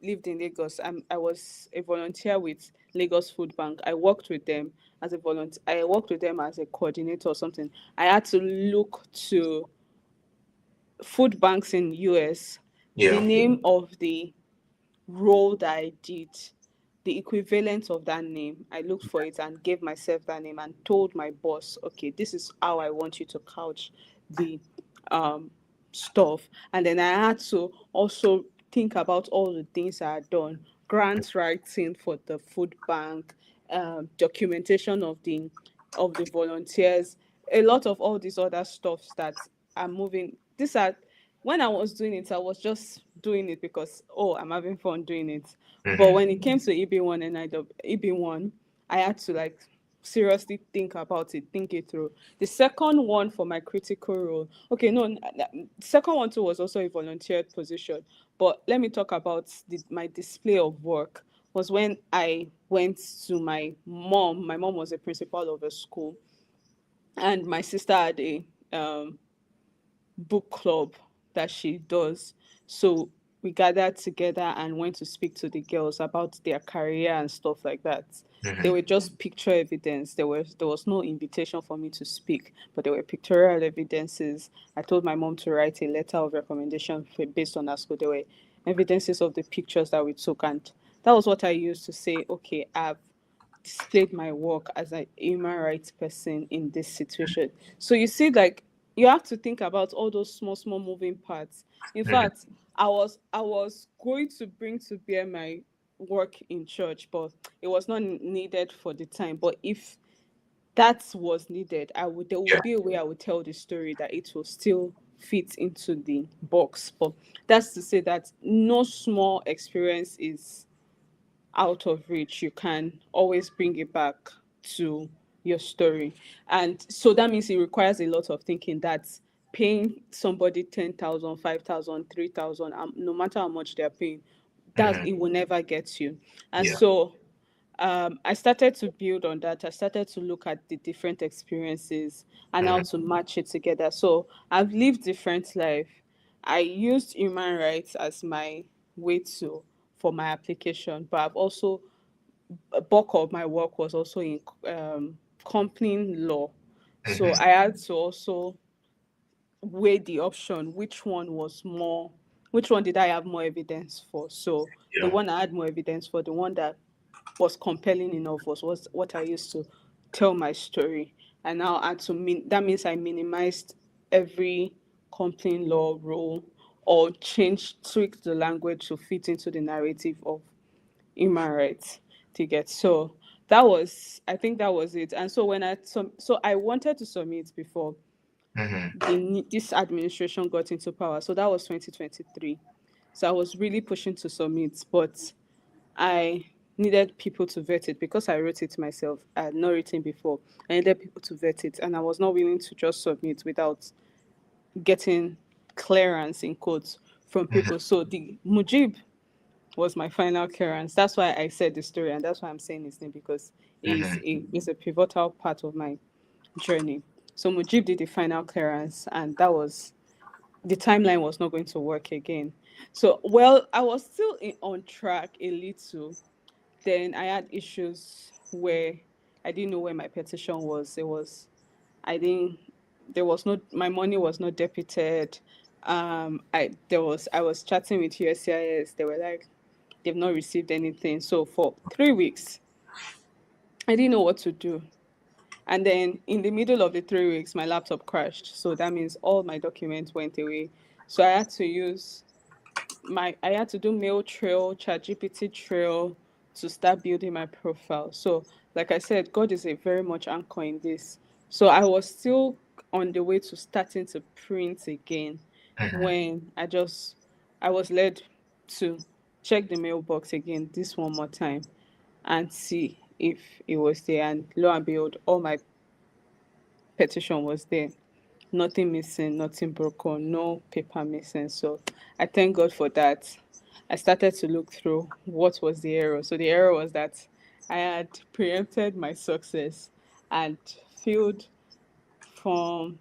S2: lived in Lagos. I was a volunteer with Lagos Food Bank. I worked with them as a volunteer. I worked with them as a coordinator or something. I had to look to food banks in US, the
S1: Yeah.
S2: name of the role that I did, the equivalent of that name. I looked for it and gave myself that name and told my boss, okay, this is how I want you to couch the um, stuff. And then I had to also think about all the things I had done, grant writing for the food bank, documentation of the volunteers, a lot of all these other stuffs that are moving. These are when I was doing it, I was just doing it because oh, I'm having fun doing it. But
S1: Hmm.
S2: when it came to EB1 and EB1, I had to like seriously think about it, think it through. The second one for my critical role, okay, no, the second one too was also a volunteer position. But let me talk about my display of work. Was when I went to my mom. My mom was a principal of a school, and my sister had a book club that she does. So we gathered together and went to speak to the girls about their career and stuff like that. They
S1: Hmm.
S2: were just picture evidence. There was no invitation for me to speak, but there were pictorial evidences. I told my mom to write a letter of recommendation based on our school. There were evidences of the pictures that we took, and that was what I used to say. Okay, I've displayed my work as a human rights person in this situation. So you see, like you have to think about all those small, small moving parts. In
S1: Hmm.
S2: fact, I was going to bring to bear my work in church, but it was not needed for the time. But if that was needed, I would there
S1: Yeah.
S2: would be a way I would tell the story that it will still fit into the box. But that's to say that no small experience is out of reach. You can always bring it back to your story. And so that means it requires a lot of thinking. That's paying somebody 10,000, 5,000, 3,000. No matter how much they're paying, that
S1: Hmm.
S2: it will never get you. And
S1: Yeah.
S2: so I started to build on that. I started to look at the different experiences and how
S1: Hmm.
S2: to match it together. So I've lived different life. I used human rights as my way to for my application, but I've also a bulk of my work was also in company law. So
S1: Hmm.
S2: I had to also weigh the option which one did I have more evidence for. So the
S1: Yeah.
S2: one I had more evidence for, the one that was compelling enough was what I used to tell my story. And now I had to that means I minimized every company law rule or tweaked the language to fit into the narrative of human rights to get. So I think that was it. And so so I wanted to submit before
S1: Hmm.
S2: this administration got into power. So that was 2023. So I was really pushing to submit, but I needed people to vet it because I wrote it myself. I had not written before. I needed people to vet it, and I was not willing to just submit without getting clearance in quotes from
S1: Hmm.
S2: people. So the Mujib was my final clearance. That's why I said the story, and that's why I'm saying his name because
S1: Hmm.
S2: is a pivotal part of my journey. So Mujib did the final clearance, and that was the timeline was not going to work again. So well, I was still on track a little. Then I had issues where I didn't know where my petition was. I didn't there was no my money was not debited. I was chatting with USCIS. They were like they've not received anything. So for 3 weeks, I didn't know what to do. And then in the middle of the 3 weeks, my laptop crashed. So that means all my documents went away. So I had to use I had to do mail trail, ChatGPT trail to start building my profile. So, like I said, God is a very much anchor in this. So I was still on the way to starting to print again
S1: Mm-hmm.
S2: when I was led to check the mailbox again this one more time and see if it was there. And lo and behold, all my petition was there. Nothing missing, nothing broken, no paper missing. So I thank God for that. I started to look through what was the error. So the error was that I had preempted my success and filled from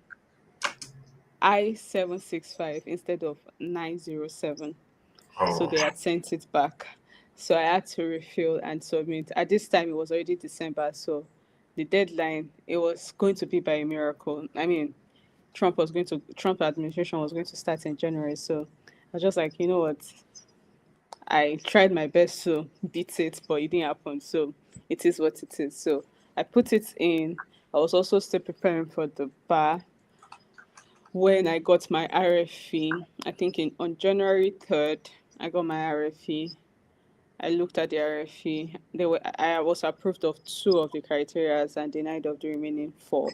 S2: I-765 instead of 907. So
S1: Oh.
S2: they had sent it back. So I had to refill and submit. At this time, it was already December. So the deadline, it was going to be by a miracle. I mean, Trump administration was going to start in January. So I was just like, you know what? I tried my best to beat it, but it didn't happen. So it is what it is. So I put it in. I was also still preparing for the bar when I got my RFE. I think in on January 3rd, I got my RFE. I looked at the RFE. I was approved of two of the criterias and denied of the remaining four.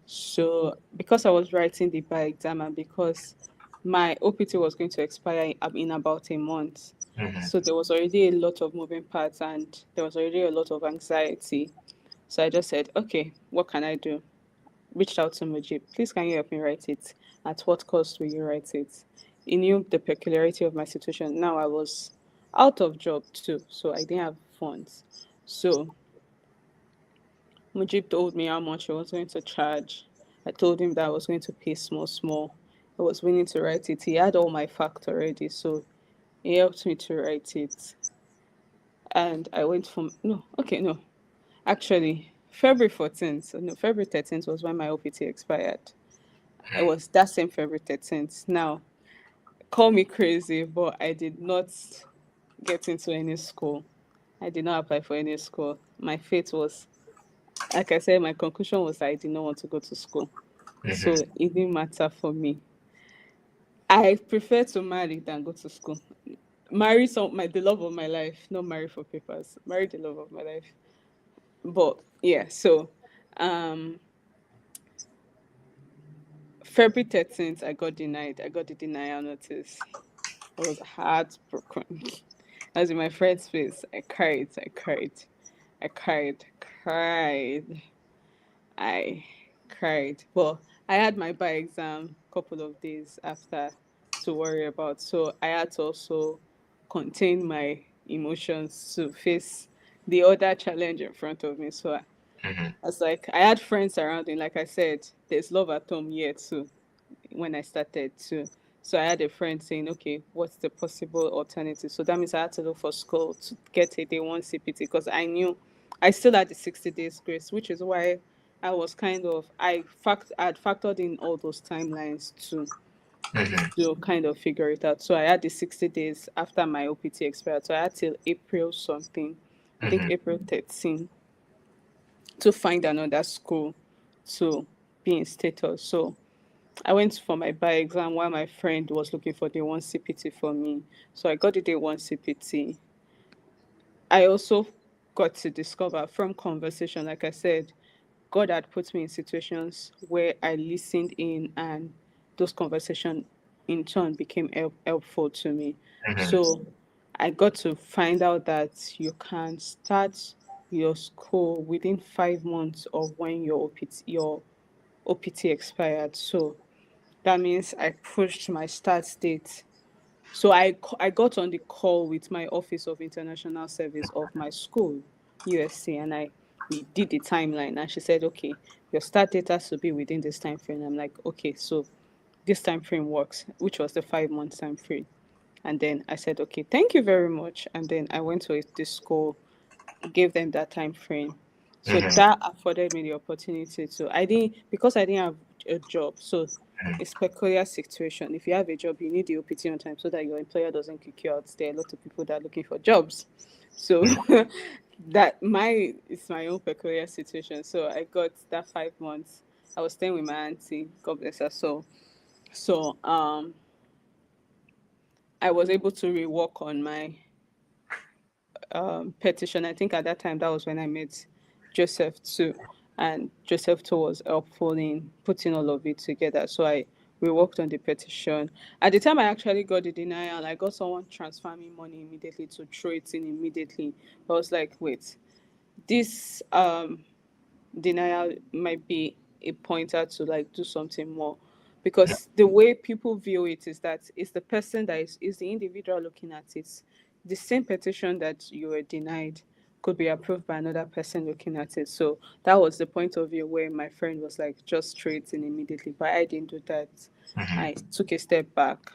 S2: So because I was writing the bar exam and because my OPT was going to expire in about a month,
S1: Mm-hmm.
S2: so there was already a lot of moving parts and there was already a lot of anxiety. So I just said, okay, what can I do? Reached out to Mujib. Please, can you help me write it? At what cost will you write it? He knew the peculiarity of my situation. Now I was out of job too, so I didn't have funds. So Mujib told me how much he was going to charge. I told him that I was going to pay small, small. I was willing to write it. He had all my facts already, so he helped me to write it. And I went from no, okay, no. Actually, February 14th, so no, February 13th was when my OPT expired. It was that same February 13th. Now, call me crazy, but I did not get into any school. I did not apply for any school. My fate was, like I said, my conclusion was that I did not want to go to school. So
S1: Mm-hmm.
S2: it didn't matter for me. I prefer to marry than go to school. Marry the love of my life, not marry for papers. Marry the love of my life. But yeah, so um February 13th I got denied. I got the denial notice. I was heartbroken. I was in my friend's face. I cried, I cried, I cried, cried. I cried. But I had my bar exam a couple of days after to worry about. So I had to also contain my emotions to face the other challenge in front of me. So I
S1: Mm-hmm.
S2: was like, I had friends around me. Like I said, there's love at home here too when I started too. So I had a friend saying, okay, what's the possible alternative? So that means I had to look for school to get a day one CPT because I knew I still had the 60 days grace, which is why I was kind of I had factored in all those timelines
S1: Mm-hmm.
S2: to kind of figure it out. So I had the 60 days after my OPT expired. So I had till April something, I think
S1: Mm-hmm.
S2: April 13 to find another school to be in status. So I went for my bar exam while my friend was looking for the one CPT for me. So I got the day one CPT. I also got to discover from conversation, like I said, God had put me in situations where I listened in, and those conversations in turn became helpful to me.
S1: Mm-hmm.
S2: So I got to find out that you can start your school within 5 months of when your OPT expired. So that means I pushed my start date. So I got on the call with my Office of International Service of my school, USC, and we did the timeline. And she said, okay, your start date has to be within this time frame. I'm like, okay, so this time frame works, which was the 5 months time frame. And then I said, okay, thank you very much. And then I went to the school, gave them that time frame. So
S1: Mm-hmm.
S2: that afforded me the opportunity to I didn't have a job. So it's peculiar situation. If you have a job, you need the OPT on time so that your employer doesn't kick you out. There are a lot of people that are looking for jobs. So that my it's my own peculiar situation. So I got that 5 months. I was staying with my auntie, God bless her. So I was able to rework on my petition. I think at that time that was when I met Joseph too, and Joseph too was helpful in putting all of it together. So I we worked on the petition. At the time I actually got the denial, I got someone transfer me money immediately to throw it in immediately. I was like, wait, this denial might be a pointer to like do something more, because the way people view it is that it's the person that is the individual looking at it. The same petition that you were denied could be approved by another person looking at it. So that was the point of view where my friend was like, just straight in immediately, but I didn't do that. I
S1: Mm-hmm.
S2: took a step back,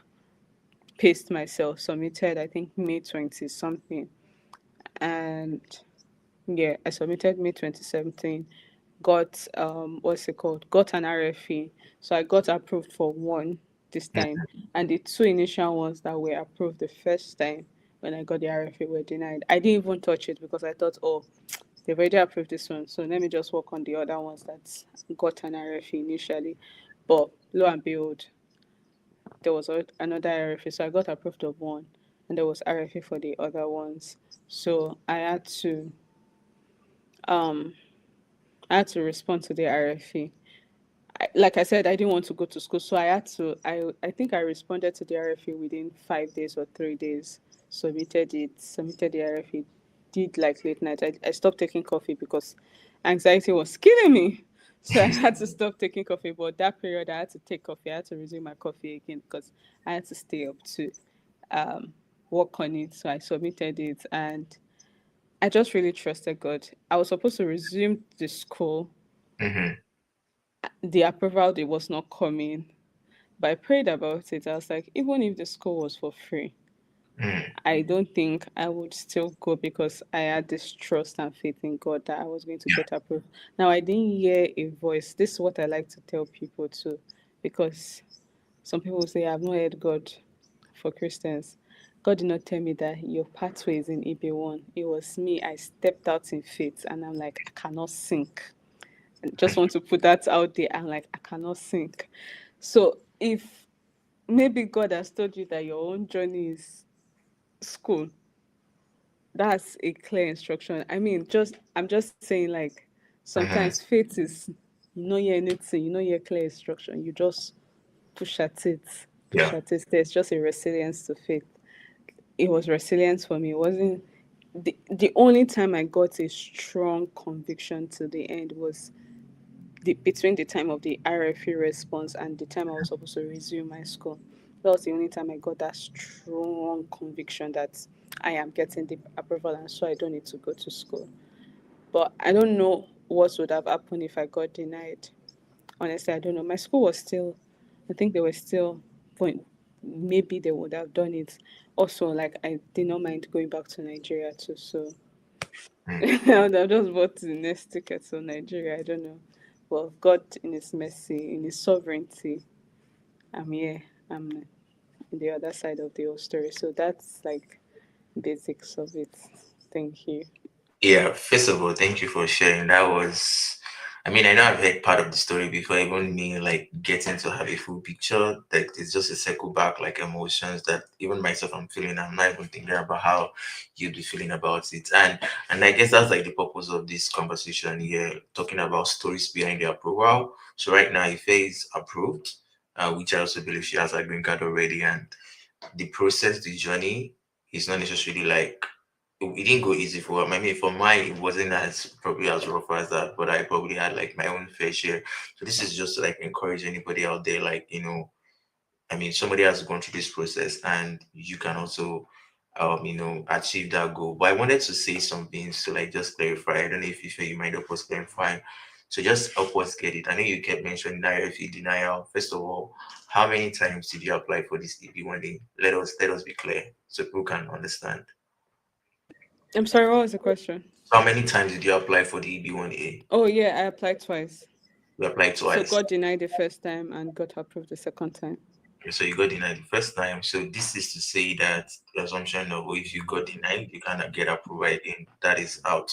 S2: paced myself, submitted, I think May 20 something, and yeah, I submitted May 2017, got what's it called? Got an RFE. So I got approved for one this time. And the two initial ones that were approved the first time when I got the RFE were denied. I didn't even touch it because I thought, oh, they've already approved this one. So let me just work on the other ones that got an RFE initially. But lo and behold, there was another RFE. So I got approved of one, and there was RFE for the other ones. So um I had to respond to the RFE. Like I said, I didn't want to go to school, so I had to. I think I responded to the RFE within 5 days or 3 days. Submitted the RFE. Did like late night. I stopped taking coffee because anxiety was killing me. So I had to stop taking coffee. But that period, I had to take coffee. I had to resume my coffee again because I had to stay up to um, work on it. So I submitted it, and I just really trusted God. I was supposed to resume the school.
S1: Mm-hmm.
S2: The approval day was not coming, but I prayed about it. I was like, even if the school was for free,
S1: Mm-hmm.
S2: I don't think I would still go because I had this trust and faith in God that I was going to
S1: Yeah.
S2: get approved. Now, I didn't hear a voice. This is what I like to tell people too, because some people say, I've not heard God for Christians. God did not tell me that your pathway is in EB1. It was me. I stepped out in faith and I'm like, I cannot sink. I just want to put that out there. I'm like, I cannot sink. So if maybe God has told you that your own journey is school, that's a clear instruction. I mean, just I'm just saying like sometimes
S1: Mm-hmm.
S2: faith is you know hear anything, you know hear clear instruction, you just push at it, push
S1: Yeah.
S2: at it. There's just a resilience to faith. It was resilience for me. It wasn't the only time I got a strong conviction to the end was between the time of the RFE response and the time I was supposed to resume my school. That was the only time I got that strong conviction that I am getting the approval and so I don't need to go to school. But I don't know what would have happened if I got denied. Honestly, I don't know. My school was still, I think they were still, point. Maybe they would have done it. Also, like I did not mind going back to Nigeria too. So
S1: Mm.
S2: I would have just bought the next ticket to Nigeria. I don't know. Well, God, in His mercy, in His sovereignty, I'm here. I'm in the other side of the whole story. So that's like basics of it. Thank you.
S1: Yeah, first of all, thank you for sharing. That was, I mean, I know I've heard part of the story before, even me like getting to have a full picture. Like it's just a circle back, like emotions that even myself I'm feeling. I'm not even thinking about how you'd be feeling about it. And I guess that's like the purpose of this conversation here, talking about stories behind the approval. So right now, Ife is approved, which I also believe she has a green card already, and the process, the journey is not necessarily like it didn't go easy for her. I mean, for mine, it wasn't as probably as rough as that, but I probably had like my own fair share. So this is just to like encourage anybody out there, like I mean, somebody has gone through this process, and you can also, achieve that goal. But I wanted to say some things to like just clarify. I don't know if you feel you might help us clarify. So just help us get it. I know you kept mentioning directly denial. First of all, how many times did you apply for this EB1A? Let us be clear so people can understand.
S2: I'm sorry, what was the question?
S1: So how many times did you apply for the EB1A?
S2: Oh, yeah, I applied twice.
S1: You applied
S2: So
S1: twice.
S2: got denied the first time and got approved the second time.
S1: So you got denied the first time. So this is to say that the assumption of if you got denied, you cannot get approval again. That is out.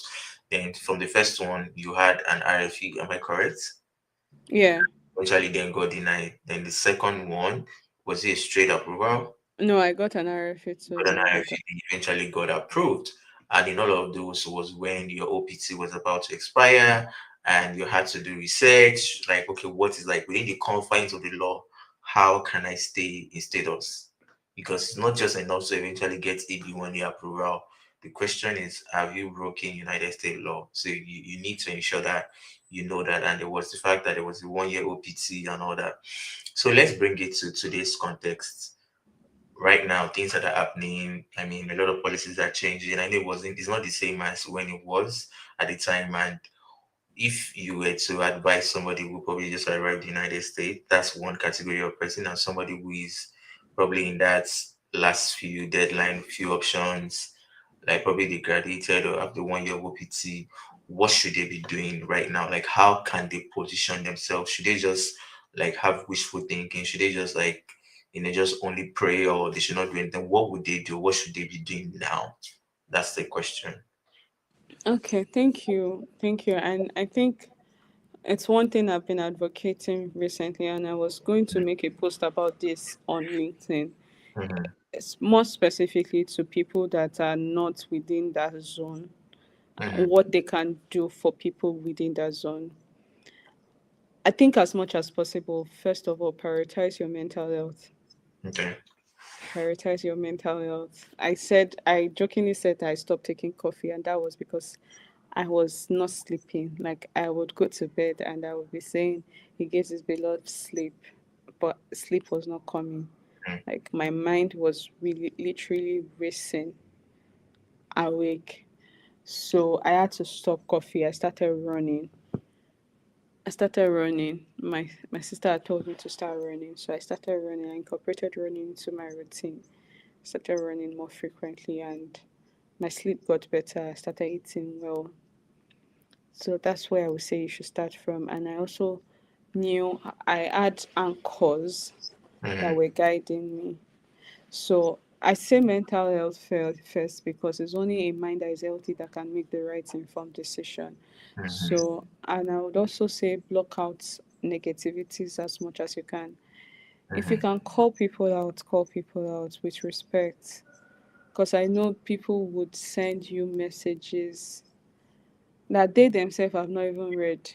S1: Then from the first one, you had an RFE. Am I correct?
S2: Yeah.
S1: Eventually, then got denied. Then the second one was it a straight approval?
S2: No, I got an RFA
S1: But then
S2: too,
S1: I
S2: but
S1: eventually got approved. And in all of those was when your OPT was about to expire and you had to do research, like, okay, what is like within the confines of the law, how can I stay in status? Because it's not just enough to eventually get EB1A approval. The question is, have you broken United States law? So you need to ensure that you know that. And there was the fact that there was a 1 year OPT and all that. So let's bring it to today's context right now. Things that are happening. I mean, a lot of policies are changing. I know it's not the same as when it was at the time. And if you were to advise somebody who probably just arrived in the United States, that's one category of person, and somebody who is probably in that last few deadline, few options, like probably they graduated or have the 1 year OPT, what should they be doing right now? Like, how can they position themselves? Should they just like have wishful thinking? Should they just like, just only pray, or they should not do anything? What would they do? What should they be doing now? That's the question.
S2: okay, thank you. And I think it's one thing I've been advocating recently, and I was going to make a post about this on LinkedIn.
S1: Mm-hmm,
S2: It's more specifically to people that are not within that zone,
S1: mm-hmm,
S2: what they can do for people within that zone. I think as much as possible, first of all, prioritize your mental health.
S1: okay.
S2: Prioritize your mental health. I jokingly said that I stopped taking coffee, and that was because I was not sleeping. Like, I would go to bed and I would be saying he gives his beloved sleep, but sleep was not coming.
S1: Mm,
S2: Like, my mind was really literally racing awake. So I had to stop coffee. I started running. My sister had told me to start running, so I started running. I incorporated running into my routine. Started running more frequently, and my sleep got better. I started eating well. So that's where I would say you should start from. And I also knew I had anchors that
S1: mm-hmm,
S2: were guiding me. So I say mental health first because it's only a mind that is healthy that can make the right informed decision.
S1: mm-hmm,
S2: So, and I would also say block out negativities as much as you can. If you
S1: mm-hmm.
S2: can call people out with respect. Because I know people would send you messages that they themselves have not even read,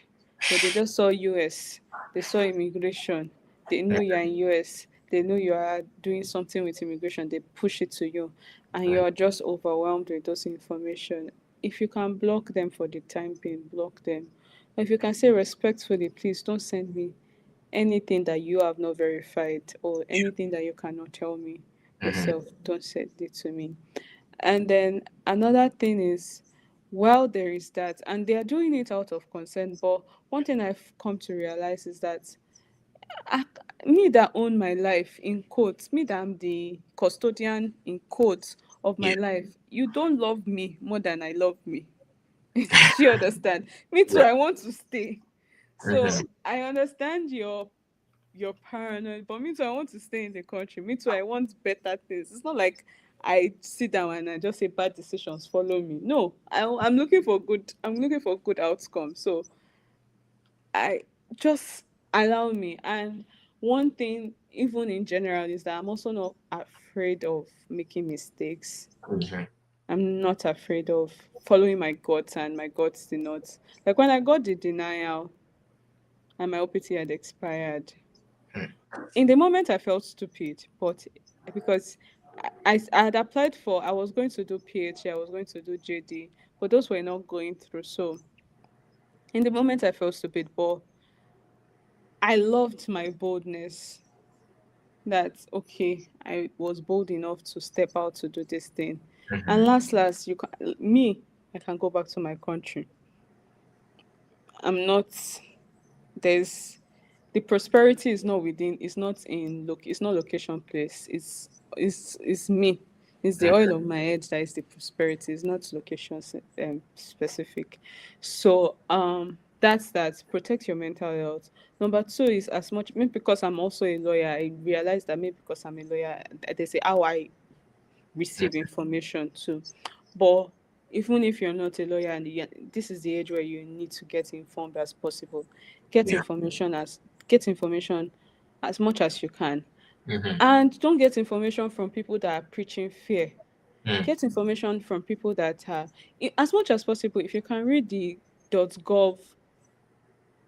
S2: but they just saw US, they saw immigration, they know you're in US, they know you are doing something with immigration, they push it to you, and you're just overwhelmed with those information. If you can block them for the time being, block them. If you can say respectfully, please don't send me anything that you have not verified or anything that you cannot tell me
S1: Mm-hmm.
S2: yourself, don't send it to me. And then another thing is, while there is that, and they are doing it out of consent, but one thing I've come to realize is that I, me that own my life, in quotes, me that I'm the custodian, in quotes, of
S1: Yeah.
S2: my life, you don't love me more than I love me. Do you understand? Me too,
S1: Yeah.
S2: I want to stay. So
S1: Mm-hmm.
S2: I understand you're paranoid, but me too, I want to stay in the country. Me too, I want better things. It's not like I sit down and I just say bad decisions follow me. No, I'm looking for good. I'm looking for good outcomes. So I just allow me. And one thing, even in general, is that I'm also not afraid of making mistakes.
S1: Mm-hmm.
S2: I'm not afraid of following my guts, and my guts did not. Like when I got the denial and my OPT had expired, in the moment I felt stupid, but because I had applied for, I was going to do PhD, I was going to do JD, but those were not going through. So in the moment I felt stupid, but I loved my boldness. That okay, I was bold enough to step out to do this thing. And
S1: Mm-hmm.
S2: last, you can me, I can go back to my country. I'm not there's the prosperity is not within, it's not in look, it's not location place, it's me, it's the oil of my head that is the prosperity, it's not location specific. So that's that. Protect your mental health. Number two is, as much maybe because I'm also a lawyer, I realize that maybe because I'm a lawyer, they say how I receive information too. But even if you're not a lawyer, and this is the age where you need to get informed as possible, get
S1: Yeah.
S2: information as get information as much as you can.
S1: Mm-hmm.
S2: And don't get information from people that are preaching fear.
S1: Mm.
S2: Get information from people that are, as much as possible, if you can read the .gov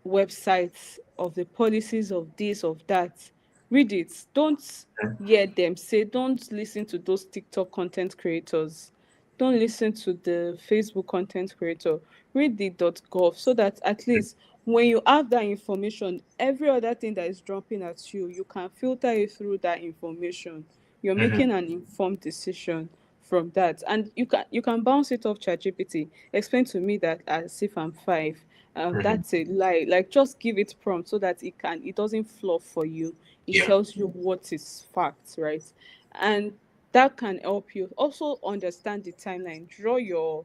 S2: websites of the policies of this, of that, read it. Don't hear them say, don't listen to those TikTok content creators, don't listen to the Facebook content creator. Read the .gov, so that at least when you have that information, every other thing that is jumping at you, you can filter it through that information. You're
S1: Mm-hmm.
S2: making an informed decision from that, and you can bounce it off ChatGPT. Explain to me that as if I'm five.
S1: Mm-hmm.
S2: That's a lie. Like, just give it prompt so that it doesn't fluff for you. It
S1: Yeah.
S2: tells you what is facts, right? And that can help you also understand the timeline. Draw your,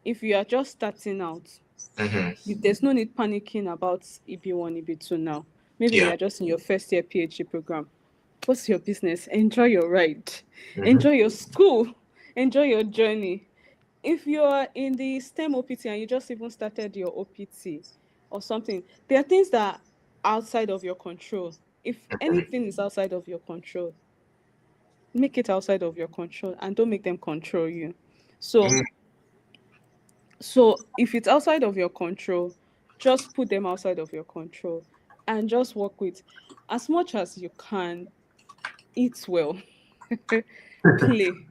S2: if you are just starting out,
S1: Mm-hmm.
S2: there's no need panicking about EB1, EB2 now. Maybe
S1: Yeah.
S2: you're just in your first year PhD program. What's your business? Enjoy your ride,
S1: Mm-hmm.
S2: enjoy your school, enjoy your journey. If you're in the STEM OPT and you just even started your OPT or something, there are things that are outside of your control. If anything is outside of your control, make it outside of your control and don't make them control you. So,
S1: Mm-hmm.
S2: if it's outside of your control, just put them outside of your control and just work with, as much as you can, eat well, play.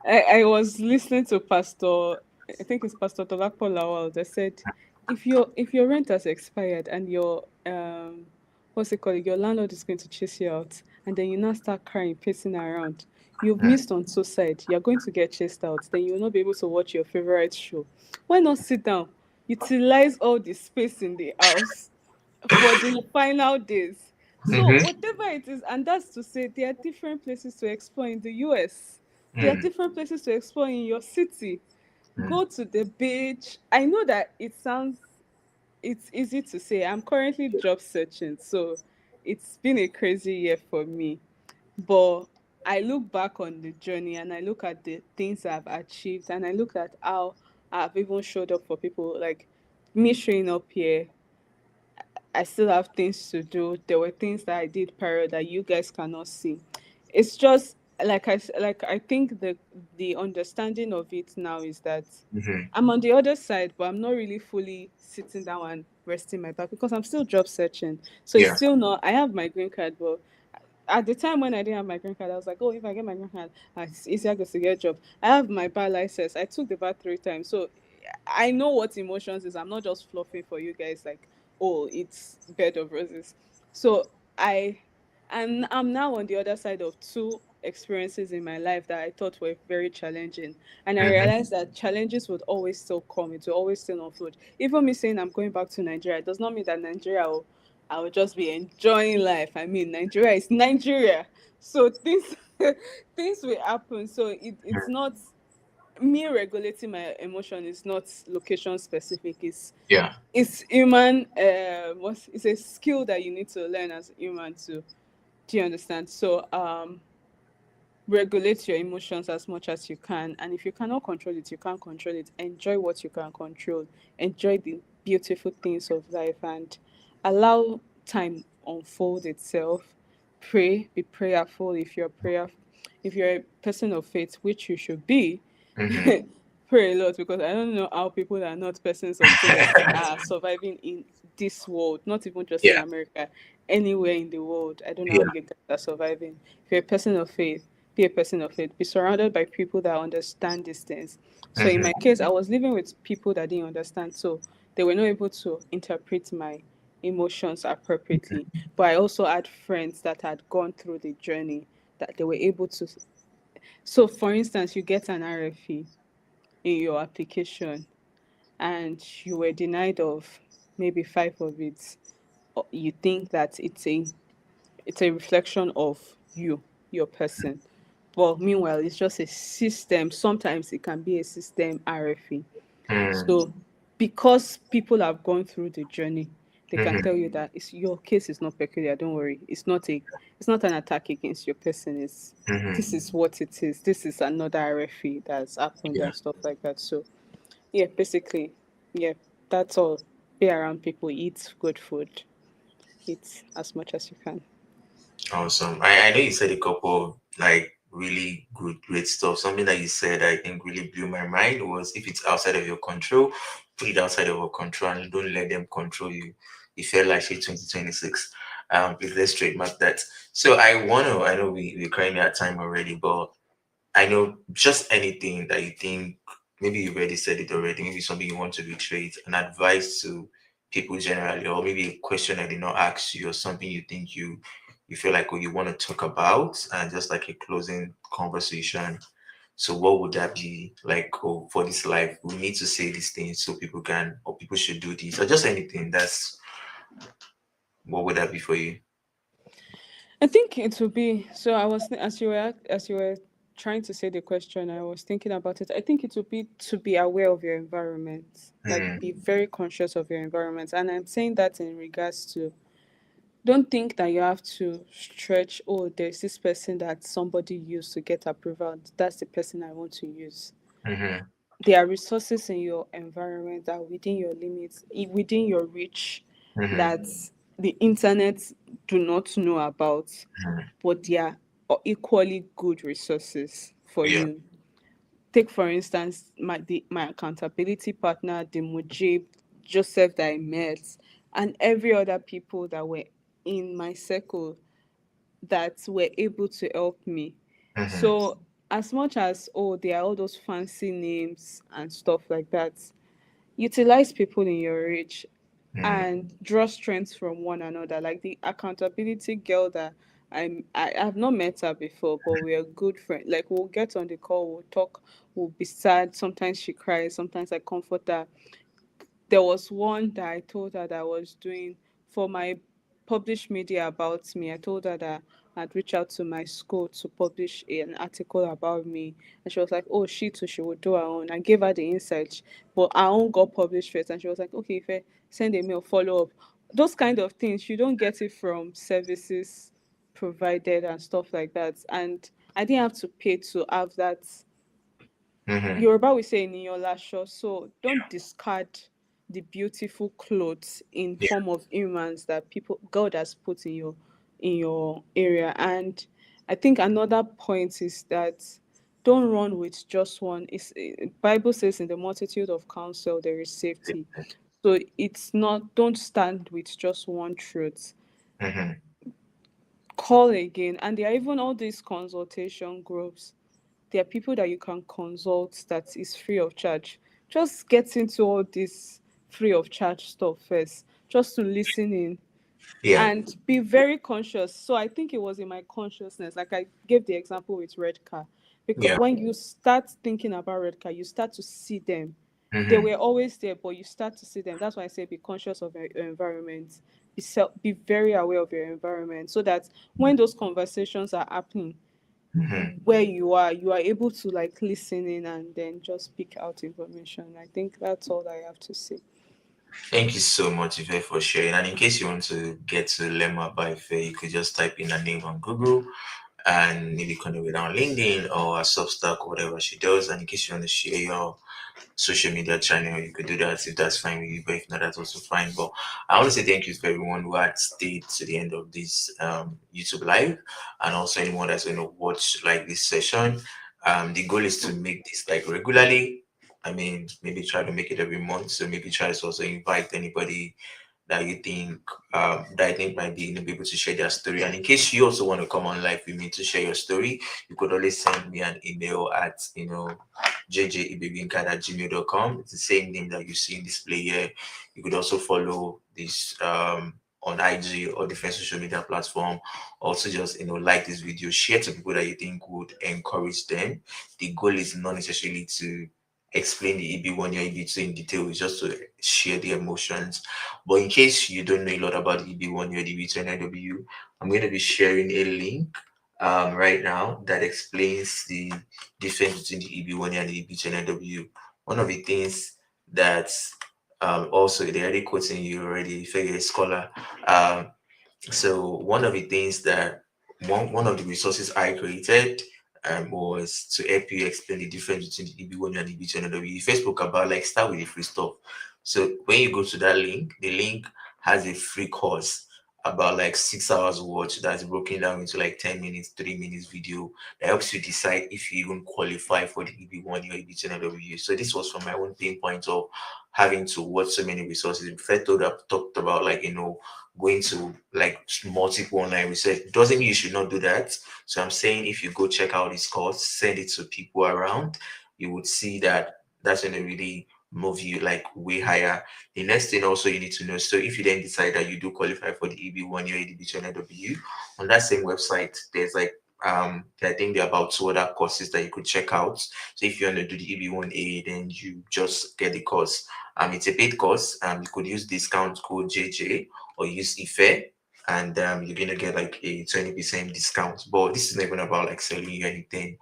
S2: I was listening to Pastor, I think it's Pastor Tolakpo Lawal. They said, if your rent has expired and your what's it called, your landlord is going to chase you out, and then you now start crying, pacing around, you've missed on suicide. You're going to get chased out. Then you'll not be able to watch your favorite show. Why not sit down, utilize all the space in the house for the final days? So
S1: Mm-hmm.
S2: whatever it is, and that's to say there are different places to explore in the US. There are
S1: Mm.
S2: different places to explore in your city.
S1: Mm.
S2: Go to the beach. I know that it's easy to say. I'm currently job searching, so it's been a crazy year for me. But I look back on the journey and I look at the things I've achieved, and I look at how I've even showed up for people, like me showing up here. I still have things to do. There were things that I did prior that you guys cannot see. It's just like I think the understanding of it now is that
S1: Mm-hmm.
S2: I'm on the other side, but I'm not really fully sitting down and resting my back because I'm still job searching. So it's
S1: Yeah.
S2: still not. I have my green card, but at the time when I didn't have my green card, I was like, oh, if I get my green card, it's easier to get a job. I have my bar license. I took the bar 3 times. So I know what emotions is. I'm not just fluffing for you guys like, oh, it's bed of roses. So I and I'm now on the other side of two experiences in my life that I thought were very challenging. And I
S1: Mm-hmm.
S2: realized that challenges would always still come. It will always still unfold. Even me saying I'm going back to Nigeria does not mean that I will just be enjoying life. I mean, Nigeria is Nigeria. So things things will happen. So it's not me regulating my emotion, is not location specific.
S1: Yeah.
S2: It's human, it's a skill that you need to learn as a human to, do you understand? So regulate your emotions as much as you can, and if you cannot control it, you can't control it. Enjoy what you can control. Enjoy the beautiful things of life and allow time unfold itself. Pray, be prayerful. If you're a person of faith, which you should be,
S1: Mm-hmm.
S2: pray a lot, because I don't know how people that are not persons of faith are surviving in this world, not even just in
S1: Yeah.
S2: America, anywhere in the world. I don't know how
S1: Yeah.
S2: you guys are surviving. If you're a person of faith, be a person of faith. Be surrounded by people that understand these things. So in my
S1: Mm-hmm.
S2: case, I was living with people that didn't understand, so they were not able to interpret my emotions appropriately. But I also had friends that had gone through the journey, that they were able to. So, for instance, you get an RFE in your application and you were denied of maybe five of it. You think that it's a reflection of your person. But meanwhile, it's just a system. Sometimes it can be a system RFE.
S1: Mm.
S2: So because people have gone through the journey, they can
S1: Mm-hmm.
S2: tell you that your case is not peculiar. Don't worry. It's not an attack against your person. This
S1: Mm-hmm.
S2: is what it is. This is another RFE that's happened
S1: Yeah.
S2: and stuff like that. So yeah, basically, yeah, that's all. Be around people, eat good food, eat as much as you can.
S1: Awesome. I know you said a couple of like really good, great stuff. Something that you said I think really blew my mind was if it's outside of your control, put it outside of your control and don't let them control you. You felt like shit 2026. Please let's trademark that. So I know we're currently at time already, but I know just anything that you think, maybe you already said it already, maybe something you want to reiterate, an advice to people generally, or maybe a question I did not ask you, or something you think you feel like, oh, you want to talk about, and just like a closing conversation. So what would that be like, oh, for this life? We need to say these things so people can, or people should do this, or just anything. That's what would that be for you?
S2: I think it would be so. As you were trying to say the question, I was thinking about it. I think it would be to be aware of your environment, like
S1: Mm,
S2: be very conscious of your environment. And I'm saying that in regards to, don't think that you have to stretch. Oh, there's this person that somebody used to get approval. That's the person I want to use.
S1: mm-hmm,
S2: There are resources in your environment that are within your limits, within your reach,
S1: mm-hmm,
S2: that the internet do not know about,
S1: mm-hmm.
S2: but they are equally good resources for
S1: Yeah.
S2: you. Take for instance my accountability partner, the Mujib, Joseph that I met, and every other people that were in my circle that were able to help me.
S1: Mm-hmm,
S2: So as much as, oh, there are all those fancy names and stuff like that, utilize people in your reach
S1: mm-hmm.
S2: and draw strength from one another. Like the accountability girl that I have not met her before, but we are good friends. Like we'll get on the call, we'll talk, we'll be sad. Sometimes she cries, sometimes I comfort her. There was one that I told her that I was doing for my published media about me. I told her that I'd reach out to my school to publish an article about me. And she was like, oh, she too, she would do her own. I gave her the insights, but our own got published first. And she was like, okay, fair, send a mail, follow up. Those kind of things, you don't get it from services provided and stuff like that. And I didn't have to pay to have that.
S1: Mm-hmm.
S2: Yoruba we say in your lasho, so don't discard the beautiful clothes in
S1: Yeah.
S2: form of humans that people God has put in your area. And I think another point is that don't run with just one. Bible says in the multitude of counsel there is safety. So it's not, don't stand with just one truth.
S1: Mm-hmm.
S2: Call again. And there are even all these consultation groups. There are people that you can consult that is free of charge. Just get into all this free of charge stuff first, just to listen in
S1: Yeah.
S2: and be very conscious. So I think it was in my consciousness, like I gave the example with red car, because
S1: Yeah.
S2: when you start thinking about red car, you start to see them. They
S1: Mm-hmm.
S2: were always there, but you start to see them. That's why I say be conscious of your environment. Be very aware of your environment, so that when those conversations are happening
S1: Mm-hmm.
S2: where you are able to like listen in and then just pick out information. I think that's all I have to say.
S1: Thank you so much, Ife, for sharing. And in case you want to get to learn more about Ife, you could just type in her name on Google and maybe connect with her on LinkedIn or a Substack or whatever she does. And in case you want to share your social media channel, you could do that if that's fine with you. But if not, that's also fine. But I want to say thank you to everyone who had stayed to the end of this YouTube live, and also anyone that's going to watch like this session. The goal is to make this like regularly. I mean, maybe try to make it every month. So maybe try to also invite anybody that you think that I think might be able to share their story. And in case you also want to come on live with me to share your story, you could always send me an email at jjebibinka@gmail.com. It's the same name that you see in display here. You could also follow this on IG or different social media platform. Also, just like this video, share to people that you think would encourage them. The goal is not necessarily to explain the EB1 or EB2 in detail, it's just to share the emotions. But in case you don't know a lot about the EB1 or the EB2-NIW, I'm going to be sharing a link right now that explains the difference between the EB1 and the EB2-NIW. One of the things that also they're already quoting you already, if you're a scholar. So one of the things that one of the resources I created was to help you explain the difference between the EB1 and EB2-NIW. You first spoke about like start with the free stuff. So when you go to that link, the link has a free course about like 6 hours watch that's broken down into like 10 minutes, 3 minutes video that helps you decide if you even qualify for the EB1 or EB2-NIW. So this was from my own pain point of having to watch so many resources. In fact, I've talked about like, going to like multiple online research. Doesn't mean you should not do that. So I'm saying if you go check out this course, send it to people around, you would see that that's going to really move you like way higher. The next thing also you need to know, so if you then decide that you do qualify for the EB1 or EB2-NIW, on that same website, there's like I think there are about two other courses that you could check out. So if you want to do the EB1A, then you just get the course. It's a paid course. You could use discount code JJ or use IFE, and you're gonna get like a 20% discount. But this is not even about like selling you anything.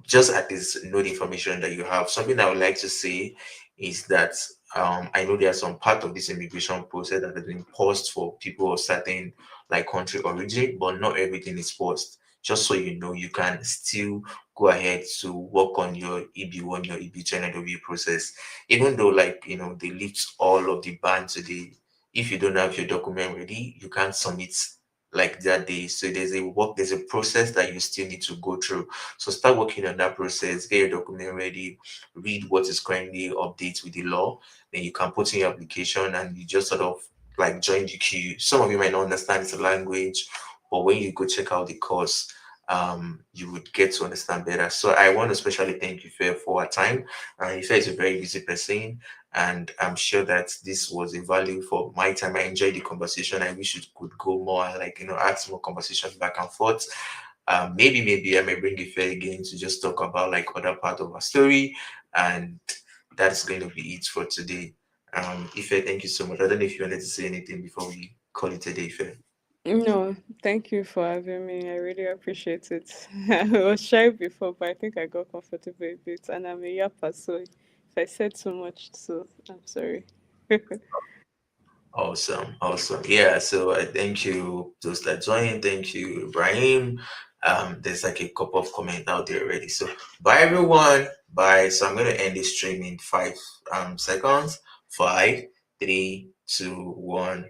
S1: Just at this know the information that you have. Something I would like to say is that I know there are some part of this immigration process that has been paused for people of certain like country origin, but not everything is paused. Just so you know, you can still go ahead to work on your EB1, your EB2-NIW process, even though like they lift all of the ban today. If you don't have your document ready, you can't submit like that day. So there's a process that you still need to go through. So start working on that process, get your document ready, read what is currently updates with the law. Then you can put in your application and you just sort of like join the queue. Some of you might not understand the language, but when you go check out the course, you would get to understand better. So I want to especially thank you for our time. Ife is a very busy person, and I'm sure that this was a value for my time. I enjoyed the conversation. I wish it could go more, like ask more conversations back and forth. Maybe I may bring Ife again to just talk about like other part of our story, and that's going to be it for today. Ife, thank you so much. I don't know if you wanted to say anything before we call it a day, Ife.
S2: No, thank you for having me. I really appreciate it. I was shy before, but I think I got comfortable a bit, and I'm a yapper, so if I said too much, so I'm sorry.
S1: Awesome, awesome. Yeah, so I thank you those that joined. Thank you, Ibrahim. There's like a couple of comments out there already. So bye everyone. Bye. So I'm gonna end this stream in 5 seconds. Five, three, two, one.